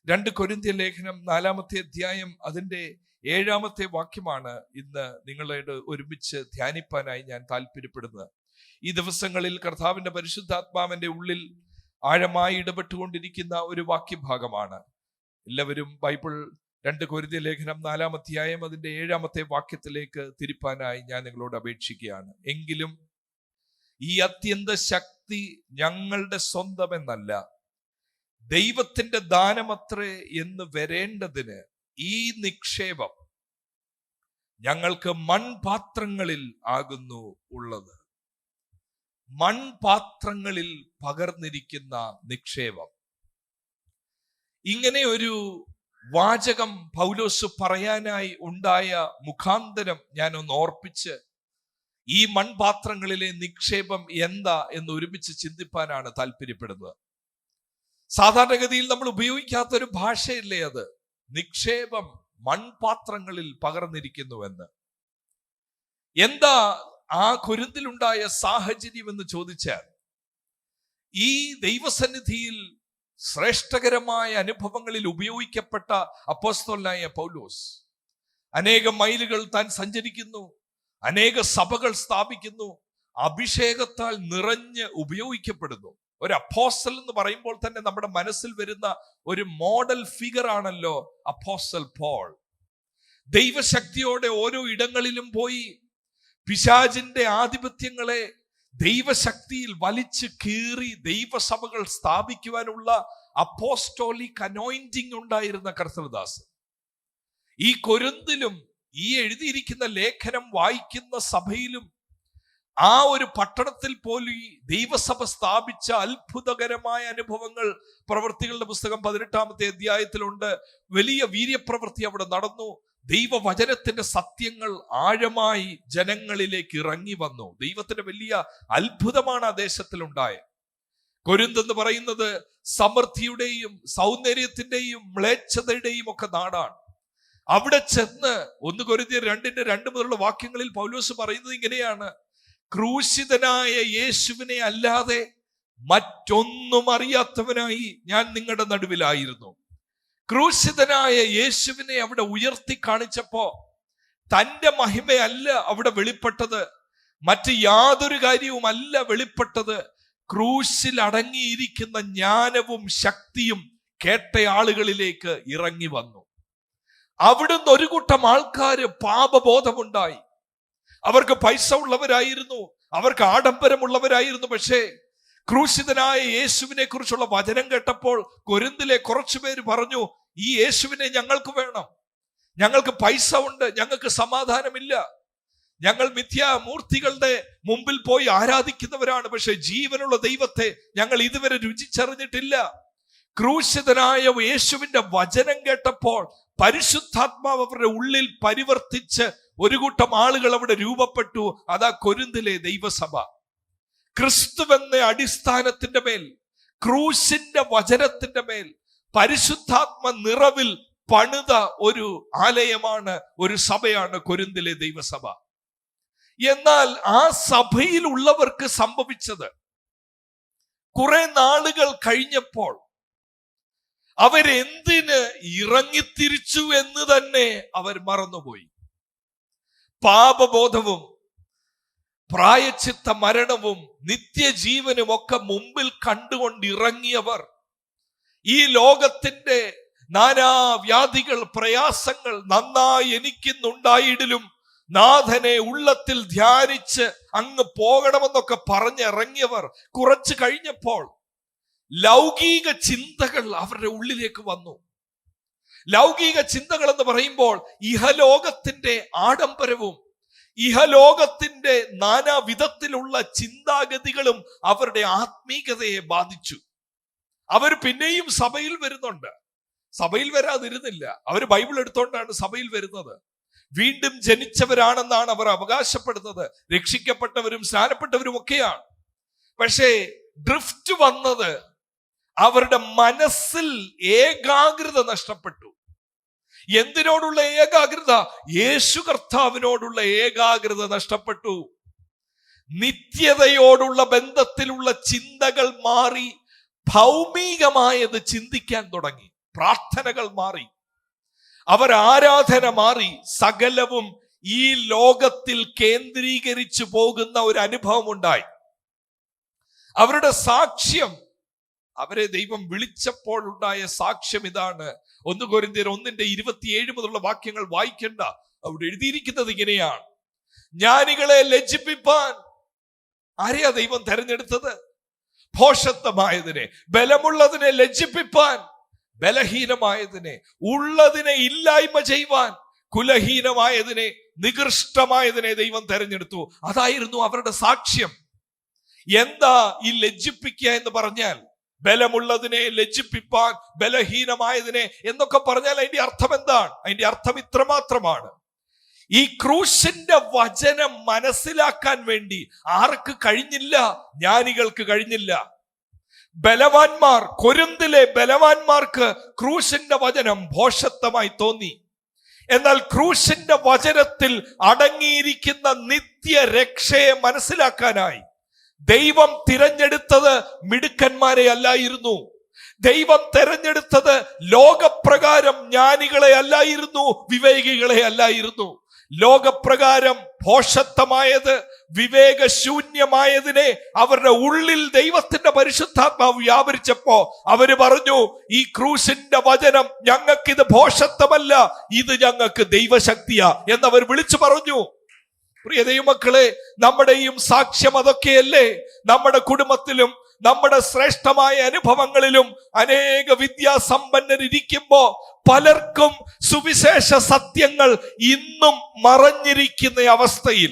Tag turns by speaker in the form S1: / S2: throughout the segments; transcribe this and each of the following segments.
S1: 2 കൊരിന്ത്യർ ലേഖനം 4-ാമത്തെ അധ്യായം അതിന്റെ 7-ാമത്തെ വാക്യമാണ് ഇന്ന് നിങ്ങളോട് ഒരുമിച്ച് ധ്യാനിപ്പാനായി ഞാൻ താല്പര്യപ്പെടുന്നത്. ഈ ദിവസങ്ങളിൽ കർത്താവിന്റെ പരിശുദ്ധാത്മാവിന്റെ ഉള്ളിൽ ആഴമായി ഇടപെട്ടുകൊണ്ടിരിക്കുന്ന ഒരു വാക്യഭാഗമാണ്. എല്ലാവരും ബൈബിൾ 2 കൊരിന്ത്യർ ലേഖനം 4-ാം അധ്യായം അതിന്റെ 7-ാമത്തെ വാക്യത്തിലേക്ക് തിരിപ്പാനായി ഞാൻ നിങ്ങളോട് അപേക്ഷിക്കുകയാണ്. എങ്കിലും ഈ അത്യന്ത ശക്തി ഞങ്ങളുടെ സ്വന്തമെന്നല്ല, ദൈവത്തിന്റെ ദാനമത്രേ എന്ന് വരേണ്ടതിന് ഈ നിക്ഷേപം ഞങ്ങൾക്ക് മൺപാത്രങ്ങളിൽ ആകുന്നു ഉള്ളത്. മൺപാത്രങ്ങളിൽ പകർന്നിരിക്കുന്ന നിക്ഷേപം. ഇങ്ങനെ ഒരു വാചകം പൗലോസ് പറയാനായി ഉണ്ടായ മുഖാന്തരം ഞാനൊന്ന് ഓർപ്പിച്ച് ഈ മൺപാത്രങ്ങളിലെ നിക്ഷേപം എന്താ എന്ന് ഒരുമിച്ച് ചിന്തിപ്പാനാണ് താല്പര്യപ്പെടുന്നത്. സാധാരണഗതിയിൽ നമ്മൾ ഉപയോഗിക്കാത്തൊരു ഭാഷയല്ലേ അത്. നിക്ഷേപം മൺപാത്രങ്ങളിൽ പകർന്നിരിക്കുന്നുവെന്ന്. എന്താ ആ കൊരിന്തിലുണ്ടായ സാഹചര്യം എന്ന് ചോദിച്ചാൽ, ഈ ദൈവസന്നിധിയിൽ ശ്രേഷ്ഠകരമായ അനുഭവങ്ങളിൽ ഉപയോഗിക്കപ്പെട്ട അപ്പോസ്തലനായ പൗലോസ് അനേകം മൈലുകൾ താൻ സഞ്ചരിക്കുന്നു, അനേക സഭകൾ സ്ഥാപിക്കുന്നു, അഭിഷേകത്താൽ നിറഞ്ഞ് ഉപയോഗിക്കപ്പെടുന്നു. ഒരു അപ്പോസ്റ്റൽ എന്ന് പറയുമ്പോൾ തന്നെ നമ്മുടെ മനസ്സിൽ വരുന്ന ഒരു മോഡൽ ഫിഗർ ആണല്ലോ അപ്പോസ്റ്റൽ പോൾ. ദൈവശക്തിയോടെ ഓരോ ഇടങ്ങളിലും പോയി പിശാചിന്റെ ആധിപത്യങ്ങളെ ദൈവശക്തിയിൽ വലിച്ചു കീറി ദൈവസഭകൾ സ്ഥാപിക്കുവാനുള്ള അപ്പോസ്റ്റോലിക് അനോയിന്റിംഗ് ഉണ്ടായിരുന്ന കർത്തൃദാസൻ. ഈ കൊരിന്തിലും ഈ എഴുതിയിരിക്കുന്ന ലേഖനം വായിക്കുന്ന സഭയിലും ആ ഒരു പട്ടണത്തിൽ പോലും ദൈവസഭ സ്ഥാപിച്ച അത്ഭുതകരമായ അനുഭവങ്ങൾ പ്രവൃത്തികളുടെ പുസ്തകം 18-ാമത്തെ അധ്യായത്തിലുണ്ട്. വലിയ വീര്യപ്രവൃത്തി അവിടെ നടന്നു. ദൈവവചനത്തിന്റെ സത്യങ്ങൾ ആഴമായി ജനങ്ങളിലേക്ക് ഇറങ്ങി വന്നു. ദൈവത്തിന്റെ വലിയ അത്ഭുതമാണ് ആ ദേശത്തിലുണ്ടായത്. കൊരിന്ത് എന്ന് പറയുന്നത് സമൃദ്ധിയുടെയും സൗന്ദര്യത്തിന്റെയും മ്ലേച്ഛതയുടെയും ഒക്കെ നാടാണ്. അവിടെ ചെന്ന് 1 കൊരിന്ത്യർ 2:2 മുതലുള്ള വാക്യങ്ങളിൽ പൗലോസ് പറയുന്നത് ഇങ്ങനെയാണ്: ക്രൂശിതനായ യേശുവിനെ അല്ലാതെ മറ്റൊന്നും അറിയാത്തവനായി ഞാൻ നിങ്ങളുടെ നടുവിലായിരുന്നു. ക്രൂശിതനായ യേശുവിനെ അവിടെ ഉയർത്തി കാണിച്ചപ്പോ തന്റെ മഹിമയല്ല അവിടെ വെളിപ്പെട്ടത്, മറ്റ് യാതൊരു കാര്യവുമല്ല വെളിപ്പെട്ടത്. ക്രൂശിൽ അടങ്ങിയിരിക്കുന്ന ജ്ഞാനവും ശക്തിയും കേട്ട ആളുകളിലേക്ക് ഇറങ്ങി വന്നു. അവിടുന്ന് ഒരു കൂട്ടം ആൾക്കാര് പാപബോധമുണ്ടായി. അവർക്ക് പൈസ ഉള്ളവരായിരുന്നു, അവർക്ക് ആഡംബരമുള്ളവരായിരുന്നു. പക്ഷേ ക്രൂശിതനായ യേശുവിനെ കുറിച്ചുള്ള വചനം കേട്ടപ്പോൾ കൊരിന്തിലെ കുറച്ചുപേര് പറഞ്ഞു, ഈ യേശുവിനെ ഞങ്ങൾക്ക് വേണം, ഞങ്ങൾക്ക് പൈസ ഉണ്ട്, ഞങ്ങൾക്ക് സമാധാനമില്ല, ഞങ്ങൾ മിഥ്യാമൂർത്തികളുടെ മുമ്പിൽ പോയി ആരാധിക്കുന്നവരാണ്, പക്ഷെ ജീവനുള്ള ദൈവത്തെ ഞങ്ങൾ ഇതുവരെ രുചിച്ചറിഞ്ഞിട്ടില്ല. ക്രൂശിതനായ യേശുവിന്റെ വചനം കേട്ടപ്പോൾ പരിശുദ്ധാത്മാവ് അവരുടെ ഉള്ളിൽ പരിവർത്തിച്ച് ഒരു കൂട്ടം ആളുകൾ അവിടെ രൂപപ്പെട്ടു. അതാ കൊരിന്തിലെ ദൈവസഭ. ക്രിസ്തുവെന്ന അടിസ്ഥാനത്തിന്റെ മേൽ, ക്രൂശിന്റെ വചനത്തിന്റെ മേൽ പരിശുദ്ധാത്മ നിറവിൽ പണിത ഒരു ആലയമാണ്, ഒരു സഭയാണ് കൊരിന്തിലെ ദൈവസഭ. എന്നാൽ ആ സഭയിൽ ഉള്ളവർക്ക് സംഭവിച്ചത്, കുറെ നാളുകൾ കഴിഞ്ഞപ്പോൾ അവരെന്തിന് ഇറങ്ങിത്തിരിച്ചു എന്ന് തന്നെ അവർ മറന്നുപോയി. പാപബോധവും പ്രായച്ചിത്ത മരണവും നിത്യജീവനും ഒക്കെ മുമ്പിൽ കണ്ടുകൊണ്ടിറങ്ങിയവർ ഈ ലോകത്തിന്റെ നാനാവ്യാധികൾ, പ്രയാസങ്ങൾ നന്നായി എനിക്കുന്നുണ്ടായിടിലും നാഥനെ ഉള്ളത്തിൽ ധ്യാനിച്ച് അങ്ങ് പോകണമെന്നൊക്കെ പറഞ്ഞിറങ്ങിയവർ കുറച്ചു കഴിഞ്ഞപ്പോൾ ലൗകിക ചിന്തകൾ അവരുടെ ഉള്ളിലേക്ക് വന്നു. ലൗകിക ചിന്തകൾ എന്ന് പറയുമ്പോൾ ഇഹലോകത്തിന്റെ ആഡംബരവും ഇഹലോകത്തിന്റെ നാനാവിധത്തിലുള്ള ചിന്താഗതികളും അവരുടെ ആത്മീകതയെ ബാധിച്ചു. അവർ പിന്നെയും സഭയിൽ വരുന്നുണ്ട്, സഭയിൽ വരാതിരുന്നില്ല. അവർ ബൈബിൾ എടുത്തോണ്ടാണ് സഭയിൽ വരുന്നത്. വീണ്ടും ജനിച്ചവരാണെന്നാണ് അവർ അവകാശപ്പെടുന്നത്. രക്ഷിക്കപ്പെട്ടവരും സ്നാനപ്പെട്ടവരും ഒക്കെയാണ്. പക്ഷേ ഡ്രിഫ്റ്റ് വന്നത് അവരുടെ മനസ്സിൽ ഏകാഗ്രത നഷ്ടപ്പെട്ടു. എന്തിനോടുള്ള ഏകാഗ്രത? യേശു കർത്താവിനോടുള്ള ഏകാഗ്രത നഷ്ടപ്പെട്ടു. നിത്യതയോടുള്ള ബന്ധത്തിലുള്ള ചിന്തകൾ മാറി ഭൗമികമായത് ചിന്തിക്കാൻ തുടങ്ങി. പ്രാർത്ഥനകൾ മാറി, അവർ ആരാധന മാറി. സകലവും ഈ ലോകത്തിൽ കേന്ദ്രീകരിച്ചു പോകുന്ന ഒരു അനുഭവം ഉണ്ടായി. അവരുടെ സാക്ഷ്യം, അവരെ ദൈവം വിളിച്ചപ്പോൾ ഉണ്ടായ സാക്ഷ്യം ഇതാണ്. 1 കൊരിന്ത്യർ 1:27 മുതലുള്ള വാക്യങ്ങൾ വായിക്കണ്ട. അവിടെ എഴുതിയിരിക്കുന്നത് ഇങ്ങനെയാണ്: ജ്ഞാനികളെ ലജ്ജിപ്പിപ്പാൻ ആരെയാ ദൈവം തെരഞ്ഞെടുത്തത്? ഭോഷത്വമായതിനെ. ബലമുള്ളതിനെ ലജ്ജിപ്പിപ്പാൻ ബലഹീനമായതിനെ. ഉള്ളതിനെ ഇല്ലായ്മ ചെയ്യുവാൻ കുലഹീനമായതിനെ, നികൃഷ്ടമായതിനെ ദൈവം തെരഞ്ഞെടുത്തു. അതായിരുന്നു അവരുടെ സാക്ഷ്യം. എന്താ ഈ ലജ്ജിപ്പിക്കുക എന്ന് പറഞ്ഞാൽ? ബലമുള്ളതിനെ ലജ്ജിപ്പിപ്പാൻ ബലഹീനമായതിനെ എന്നൊക്കെ പറഞ്ഞാൽ അതിന്റെ അർത്ഥം എന്താണ്? അതിന്റെ അർത്ഥം ഇത്രമാത്രമാണ്: ഈ ക്രൂശിന്റെ വചനം മനസ്സിലാക്കാൻ വേണ്ടി ആർക്ക് കഴിഞ്ഞില്ല? ജ്ഞാനികൾക്ക് കഴിഞ്ഞില്ല. ബലവാന്മാർ, കൊരിന്തിലെ ബലവാന്മാർക്ക് ക്രൂശിന്റെ വചനം ഭോഷത്വമായി തോന്നി. എന്നാൽ ക്രൂശിന്റെ വചനത്തിൽ അടങ്ങിയിരിക്കുന്ന നിത്യരക്ഷയെ മനസ്സിലാക്കാനായി ദൈവം തിരഞ്ഞെടുത്തത് മിടുക്കന്മാരെ അല്ലായിരുന്നു. ദൈവം തെരഞ്ഞെടുത്തത് ലോകപ്രകാരം ജ്ഞാനികളെ അല്ലായിരുന്നു, വിവേകികളെ അല്ലായിരുന്നു. ലോകപ്രകാരം ഭോഷത്വമായത്, വിവേകശൂന്യമായതിനെ അവരുടെ ഉള്ളിൽ ദൈവത്തിന്റെ പരിശുദ്ധാത്മാവ് വ്യാപരിച്ചപ്പോ അവര് പറഞ്ഞു, ഈ ക്രൂശിന്റെ വചനം ഞങ്ങൾക്കിത് ഭോഷത്വമല്ല, ഇത് ഞങ്ങൾക്ക് ദൈവശക്തിയാ എന്നവർ വിളിച്ചു പറഞ്ഞു. പ്രിയ ദൈവമക്കളെ, നമ്മുടെയും സാക്ഷ്യം അതൊക്കെയല്ലേ? നമ്മുടെ കുടുംബത്തിലും നമ്മുടെ ശ്രേഷ്ഠമായ അനുഭവങ്ങളിലും അനേക വിദ്യാസമ്പന്നരിയ്ക്കുമ്പോ പലർക്കും സുവിശേഷ സത്യങ്ങൾ ഇന്നും മറഞ്ഞിരിക്കുന്ന അവസ്ഥയിൽ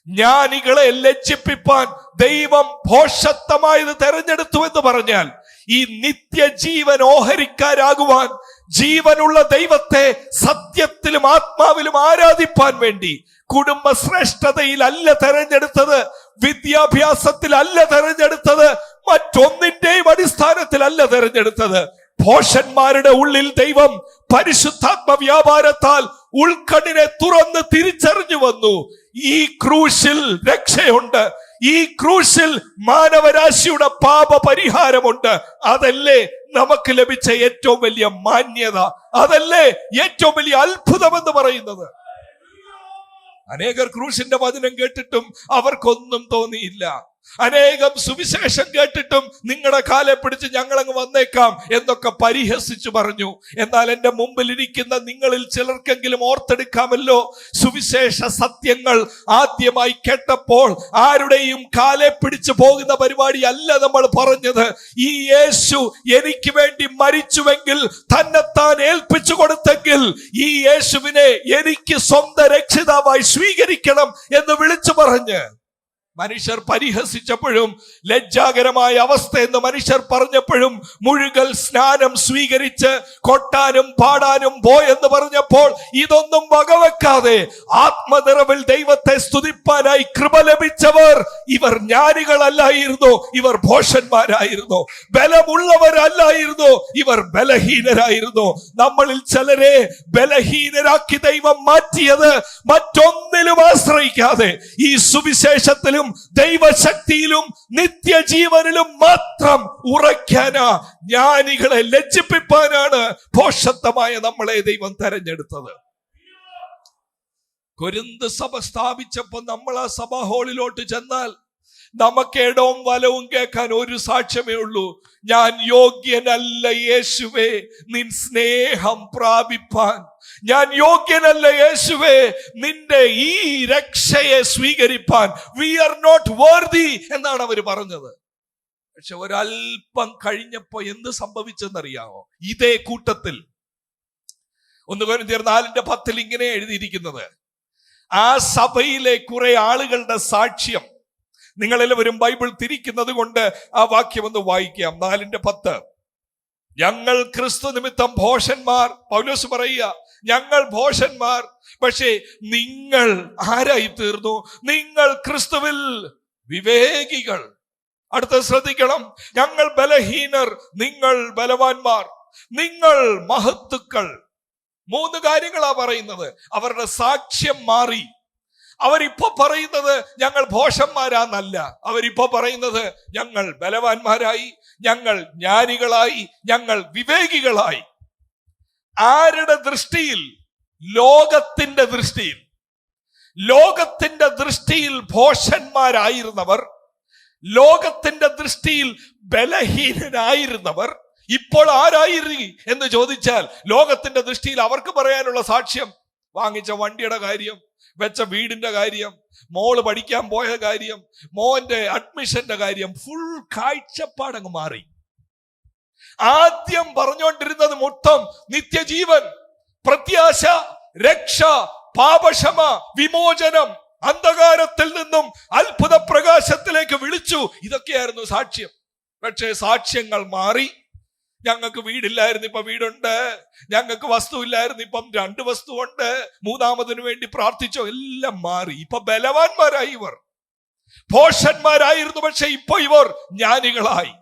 S1: ജ്ഞാനികളെ ലജ്ജിപ്പിപ്പാൻ ദൈവം ഭോഷത്വമായത് തെരഞ്ഞെടുത്തു എന്ന് പറഞ്ഞാൽ, ഈ നിത്യജീവൻ ഓഹരിക്കാരാകുവാൻ, ജീവനുള്ള ദൈവത്തെ സത്യത്തിലും ആത്മാവിലും ആരാധിപ്പാൻ വേണ്ടി കുടുംബ ശ്രേഷ്ഠതയിൽ അല്ല തെരഞ്ഞെടുത്തത്, വിദ്യാഭ്യാസത്തിൽ അല്ല തെരഞ്ഞെടുത്തത്, മറ്റൊന്നിന്റെയും അടിസ്ഥാനത്തിലല്ല തെരഞ്ഞെടുത്തത്. ഭോഷന്മാരുടെ ഉള്ളിൽ ദൈവം പരിശുദ്ധാത്മ വ്യാപാരത്താൽ ഉൾക്കണ്ണിനെ തുറന്ന് തിരിച്ചറിഞ്ഞു വന്നു. ഈ ക്രൂശിൽ രക്ഷയുണ്ട്, ഈ ക്രൂശിൽ മാനവരാശിയുടെ പാപ പരിഹാരമുണ്ട്. അതല്ലേ നമുക്ക് ലഭിച്ച ഏറ്റവും വലിയ മാന്യത, അതല്ലേ ഏറ്റവും വലിയ അത്ഭുതം എന്ന് പറയുന്നത്. അനേകർ ക്രൂശിന്റെ വചനം കേട്ടിട്ടും അവർക്കൊന്നും തോന്നിയില്ല. അനേകം സുവിശേഷം കേട്ടിട്ടും നിങ്ങളുടെ കാലെ പിടിച്ച് ഞങ്ങളങ്ങ് വന്നേക്കാം എന്നൊക്കെ പരിഹസിച്ചു പറഞ്ഞു. എന്നാൽ എന്റെ മുമ്പിൽ ഇരിക്കുന്ന നിങ്ങളിൽ ചിലർക്കെങ്കിലും ഓർത്തെടുക്കാമല്ലോ, സുവിശേഷ സത്യങ്ങൾ ആദ്യമായി കേട്ടപ്പോൾ ആരുടെയും കാലെ പിടിച്ചു പോകുന്ന പരിപാടി അല്ല നമ്മൾ പറഞ്ഞത്. ഈ യേശു എനിക്ക് വേണ്ടി മരിച്ചുവെങ്കിൽ, തന്നെത്താൻ ഏൽപ്പിച്ചു കൊടുത്തെങ്കിൽ, ഈ യേശുവിനെ എനിക്ക് സ്വന്തം രക്ഷിതാവായി സ്വീകരിക്കണം എന്ന് വിളിച്ചു പറഞ്ഞ് മനുഷ്യർ പരിഹസിച്ചപ്പോഴും, ലജ്ജാകരമായ അവസ്ഥ എന്ന് മനുഷ്യർ പറഞ്ഞപ്പോഴും, മുഴുകൽ സ്നാനം സ്വീകരിച്ച് കൊട്ടാനും പാടാനും പോയെന്ന് പറഞ്ഞപ്പോൾ ഇതൊന്നും വകവെക്കാതെ ആത്മനിറവിൽ ദൈവത്തെ സ്തുതിപ്പാനായി കൃപ ലഭിച്ചവർ ഇവർ ജ്ഞാനികളല്ലായിരുന്നു, ഇവർ ഭോഷന്മാരായിരുന്നു. ബലമുള്ളവരല്ലായിരുന്നു, ഇവർ ബലഹീനരായിരുന്നു. നമ്മളിൽ ചിലരെ ബലഹീനരാക്കി ദൈവം മാറ്റിയത് മറ്റൊന്നിലും ആശ്രയിക്കാതെ ഈ സുവിശേഷത്തിലും ദൈവശക്തിയിലും നിത്യജീവനിലും മാത്രം ഉറയ്ക്കാനാ, ജ്ഞാനികളെ ലജ്ജിപ്പിപ്പാനാണ് ഭോഷത്വമായ നമ്മളെ ദൈവം തെരഞ്ഞെടുത്തത്. കൊരിന്ത് സഭ സ്ഥാപിച്ചപ്പോ നമ്മൾ ആ സഭാ ഹാളിലോട്ട് ചെന്നാൽ നമുക്ക് ഇടവും വലവും കേൾക്കാൻ ഒരു സാക്ഷ്യമേ ഉള്ളൂ: ഞാൻ യോഗ്യനല്ല യേശുവേ നിൻ സ്നേഹം പ്രാപിപ്പാൻ, ഞാൻ യോഗ്യനല്ല യേശുവേ നിന്റെ ഈ രക്ഷയെ സ്വീകരിപ്പാൻ. വി ആർ നോട്ട് വർതി എന്നാണ് അവർ പറഞ്ഞത്. പക്ഷെ ഒരൽപ്പം കഴിഞ്ഞപ്പോ എന്ത് സംഭവിച്ചെന്നറിയാമോ? ഇതേ കൂട്ടത്തിൽ 1 കൊരിന്ത്യർ 4:10 ഇങ്ങനെ എഴുതിയിരിക്കുന്നത്, ആ സഭയിലെ കുറെ ആളുകളുടെ സാക്ഷ്യം. നിങ്ങളെല്ലാവരും ബൈബിൾ തിരിക്കുന്നത് കൊണ്ട് ആ വാക്യം ഒന്ന് വായിക്കാം. 4:10. ഞങ്ങൾ ക്രിസ്തു നിമിത്തം ഭോഷന്മാർ, പൗലോസ് പറയുക, ഞങ്ങൾ ഭോഷന്മാർ, പക്ഷേ നിങ്ങൾ ആരായി തീർന്നു? നിങ്ങൾ ക്രിസ്തുവിൽ വിവേകികൾ. അടുത്ത ശ്രദ്ധിക്കണം, ഞങ്ങൾ ബലഹീനർ, നിങ്ങൾ ബലവാന്മാർ, നിങ്ങൾ മഹത്തുക്കൾ. 3 കാര്യങ്ങളാ പറയുന്നത്. അവരുടെ സാക്ഷ്യം മാറി. അവരിപ്പോ പറയുന്നത് ഞങ്ങൾ ഭോഷന്മാരാന്നല്ല, അവരിപ്പോ പറയുന്നത് ഞങ്ങൾ ബലവാന്മാരായി, ഞങ്ങൾ ജ്ഞാനികളായി, ഞങ്ങൾ വിവേകികളായി. ആരുടെ ദൃഷ്ടിയിൽ? ലോകത്തിന്റെ ദൃഷ്ടിയിൽ. ലോകത്തിന്റെ ദൃഷ്ടിയിൽ ഭോഷന്മാരായിരുന്നവർ, ലോകത്തിന്റെ ദൃഷ്ടിയിൽ ബലഹീനരായിരുന്നവർ ഇപ്പോൾ ആരായി എന്ന് ചോദിച്ചാൽ, ലോകത്തിന്റെ ദൃഷ്ടിയിൽ അവർക്ക് പറയാനുള്ള സാക്ഷ്യം വാങ്ങിച്ച വണ്ടിയുടെ കാര്യം, വെച്ച വീടിന്റെ കാര്യം, മോള് പഠിക്കാൻ പോയ കാര്യം, മോന്റെ അഡ്മിഷന്റെ കാര്യം, ഫുൾ കാഴ്ചപ്പാടങ്ങ് മാറി. ആദ്യം പറഞ്ഞുകൊണ്ടിരുന്നത് മൊത്തം നിത്യജീവൻ, പ്രത്യാശ, രക്ഷ, പാപക്ഷമ, വിമോചനം, അന്ധകാരത്തിൽ നിന്നും അത്ഭുത പ്രകാശത്തിലേക്ക് വിളിച്ചു. ഇതൊക്കെയായിരുന്നു സാക്ഷ്യം. പക്ഷേ സാക്ഷ്യങ്ങൾ മാറി. ഞങ്ങൾക്ക് വീടില്ലായിരുന്നു, ഇപ്പൊ വീടുണ്ട്. ഞങ്ങൾക്ക് വസ്തു ഇല്ലായിരുന്നു, ഇപ്പം 2 വസ്തു ഉണ്ട്. മൂന്നാമതിനു വേണ്ടി പ്രാർത്ഥിച്ചോ, എല്ലാം മാറി. ഇപ്പൊ ബലവാന്മാരായി ഇവർ. ഭോഷന്മാരായിരുന്നു, പക്ഷെ ഇപ്പൊ ഇവർ ജ്ഞാനികളായി.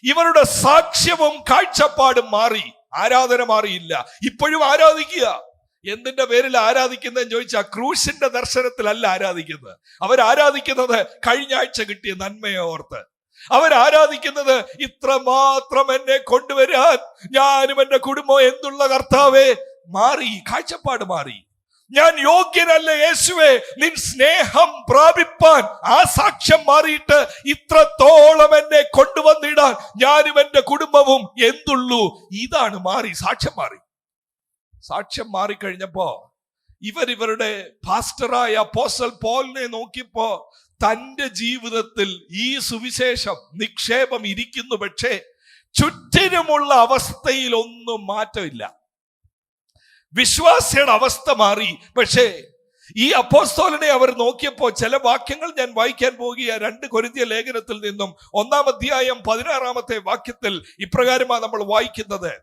S1: ഇവരുടെ സാക്ഷ്യവും കാഴ്ചപ്പാടും മാറി. ആരാധന മാറിയില്ല, ഇപ്പോഴും ആരാധിക്കുക. എന്തിന്റെ പേരിൽ ആരാധിക്കുന്നതെന്ന് ചോദിച്ചാൽ ക്രൂശിന്റെ ദർശനത്തിലല്ല ആരാധിക്കുന്നത്. അവരാരാധിക്കുന്നത് കഴിഞ്ഞ ആഴ്ച കിട്ടിയ നന്മയെ ഓർത്ത്. അവരാരാധിക്കുന്നത് ഇത്രമാത്രം എന്നെ കൊണ്ടുവരാൻ ഞാനും എന്റെ കുടുംബം എന്നുള്ള കർത്താവേ മാറി. കാഴ്ചപ്പാട് മാറി. ഞാൻ യോഗ്യനല്ല യേശുവേ, നിൻ സ്നേഹം പ്രാപിപ്പാൻ. ആ സാക്ഷ്യം മാറിയിട്ട് ഇത്രത്തോളം എന്നെ കൊണ്ടുവന്നിടാൻ ഞാനും എന്റെ കുടുംബവും എന്തുള്ളൂ. ഇതാണ് മാറി. സാക്ഷ്യം മാറി. സാക്ഷ്യം മാറിക്കഴിഞ്ഞപ്പോ ഇവരുടെ പാസ്റ്ററായ അപ്പോസ്തലൻ പോളിനെ നോക്കിയപ്പോ തന്റെ ജീവിതത്തിൽ ഈ സുവിശേഷം നിക്ഷേപം ഇരിക്കുന്നു. പക്ഷേ ചുറ്റിനുമുള്ള അവസ്ഥയിൽ ഒന്നും മാറ്റമില്ല. വിശ്വാസിയുടെ അവസ്ഥ മാറി. പക്ഷേ ഈ അപ്പോസ്തലനെ അവർ നോക്കിയപ്പോ ചില വാക്യങ്ങൾ ഞാൻ വായിക്കാൻ പോകുക. 2 കൊരിന്ത്യർ ലേഖനത്തിൽ നിന്നും 1-ാം അധ്യായം 16-ാമത്തെ വാക്യത്തിൽ ഇപ്രകാരമാണ് നമ്മൾ വായിക്കുന്നത്.